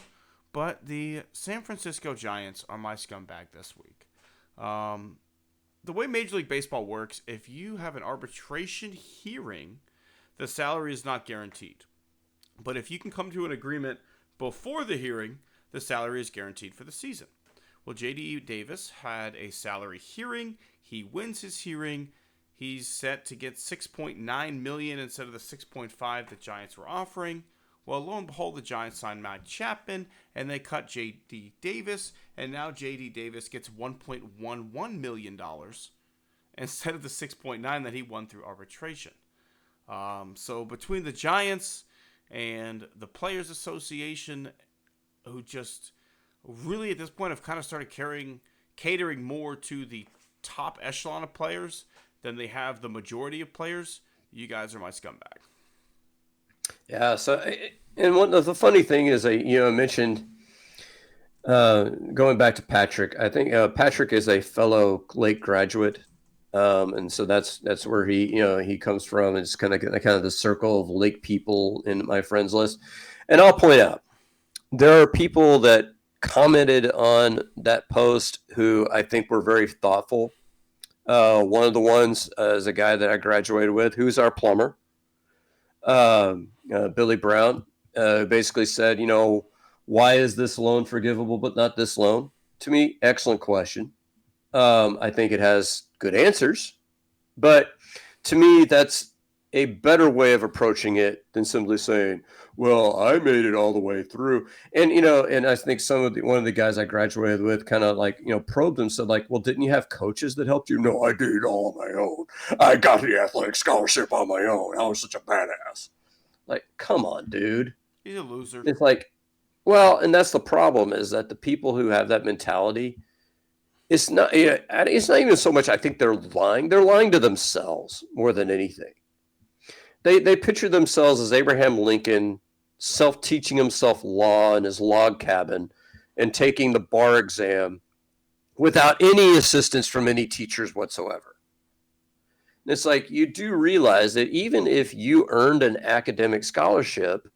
but the San Francisco Giants are my scumbag this week. The way Major League Baseball works, if you have an arbitration hearing, the salary is not guaranteed. But if you can come to an agreement before the hearing, the salary is guaranteed for the season. Well, J.D. Davis had a salary hearing. He wins his hearing. He's set to get $6.9 million instead of the $6.5 the Giants were offering. Well, lo and behold, the Giants signed Matt Chapman, and they cut J.D. Davis, and now J.D. Davis gets $1.11 million instead of the $6.9 that he won through arbitration. So between the Giants and the Players Association, who just really at this point have kind of started catering more to the top echelon of players than they have the majority of players, you guys are my scumbag. Yeah. So, and one of the funny thing is, I mentioned going back to Patrick. I think Patrick is a fellow Lake graduate, and so that's where he comes from. It's kind of the circle of Lake people in my friends list. And I'll point out there are people that commented on that post who I think were very thoughtful. One of the ones is a guy that I graduated with, who's our plumber. Billy Brown basically said, why is this loan forgivable but not this loan? To me, excellent question. I think it has good answers, but to me, that's a better way of approaching it than simply saying, well, I made it all the way through. And, and I think one of the guys I graduated with kind of probed him, said well, didn't you have coaches that helped you? No, I did it all on my own. I got the athletic scholarship on my own. I was such a badass. Come on, dude. He's a loser. It's well, and that's the problem, is that the people who have that mentality, it's not even so much I think they're lying. They're lying to themselves more than anything. They picture themselves as Abraham Lincoln, self-teaching himself law in his log cabin and taking the bar exam without any assistance from any teachers whatsoever. And it's you do realize that even if you earned an academic scholarship,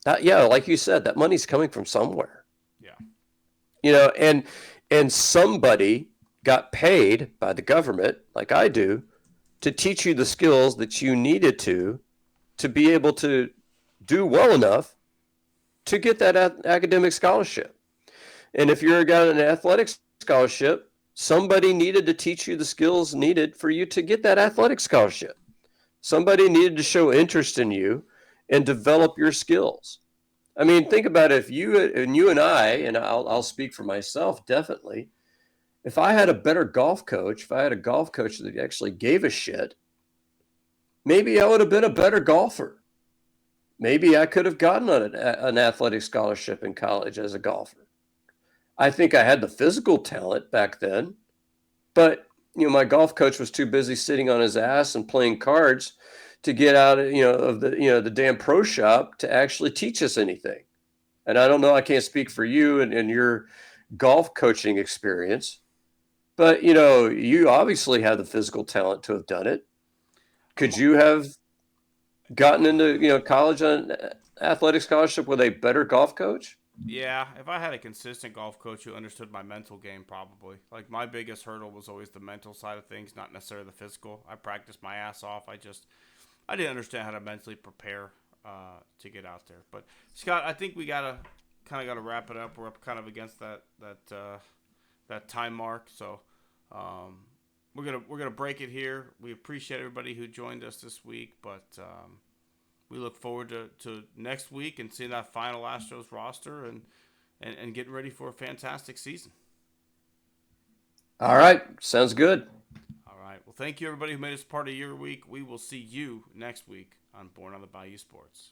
like you said, that money's coming from somewhere. Yeah. And somebody got paid by the government, like I do, to teach you the skills that you needed to be able to do well enough to get that academic scholarship. And if you're got an athletic scholarship, somebody needed to teach you the skills needed for you to get that athletic scholarship. Somebody needed to show interest in you and develop your skills. I mean, think about it. If you and I, and I'll speak for myself, definitely, if I had a better golf coach, if I had a golf coach that actually gave a shit, maybe I would have been a better golfer. Maybe I could have gotten an athletic scholarship in college as a golfer. I think I had the physical talent back then, but my golf coach was too busy sitting on his ass and playing cards to get out of the damn pro shop to actually teach us anything. And I don't know, I can't speak for you and your golf coaching experience, but you obviously have the physical talent to have done it. Could you have gotten into college on athletic scholarship with a better golf coach? Yeah, if I had a consistent golf coach who understood my mental game, probably. Like, my biggest hurdle was always the mental side of things, not necessarily the physical. I practiced my ass off. I didn't understand how to mentally prepare to get out there. But Scott, I think we gotta wrap it up. We're up kind of against that time mark, so we're gonna break it here. We appreciate everybody who joined us this week, but we look forward to next week and seeing that final Astros roster and getting ready for a fantastic season. All right. Sounds good. All right. Well, thank you, everybody who made us part of your week. We will see you next week on Born on the Bayou Sports.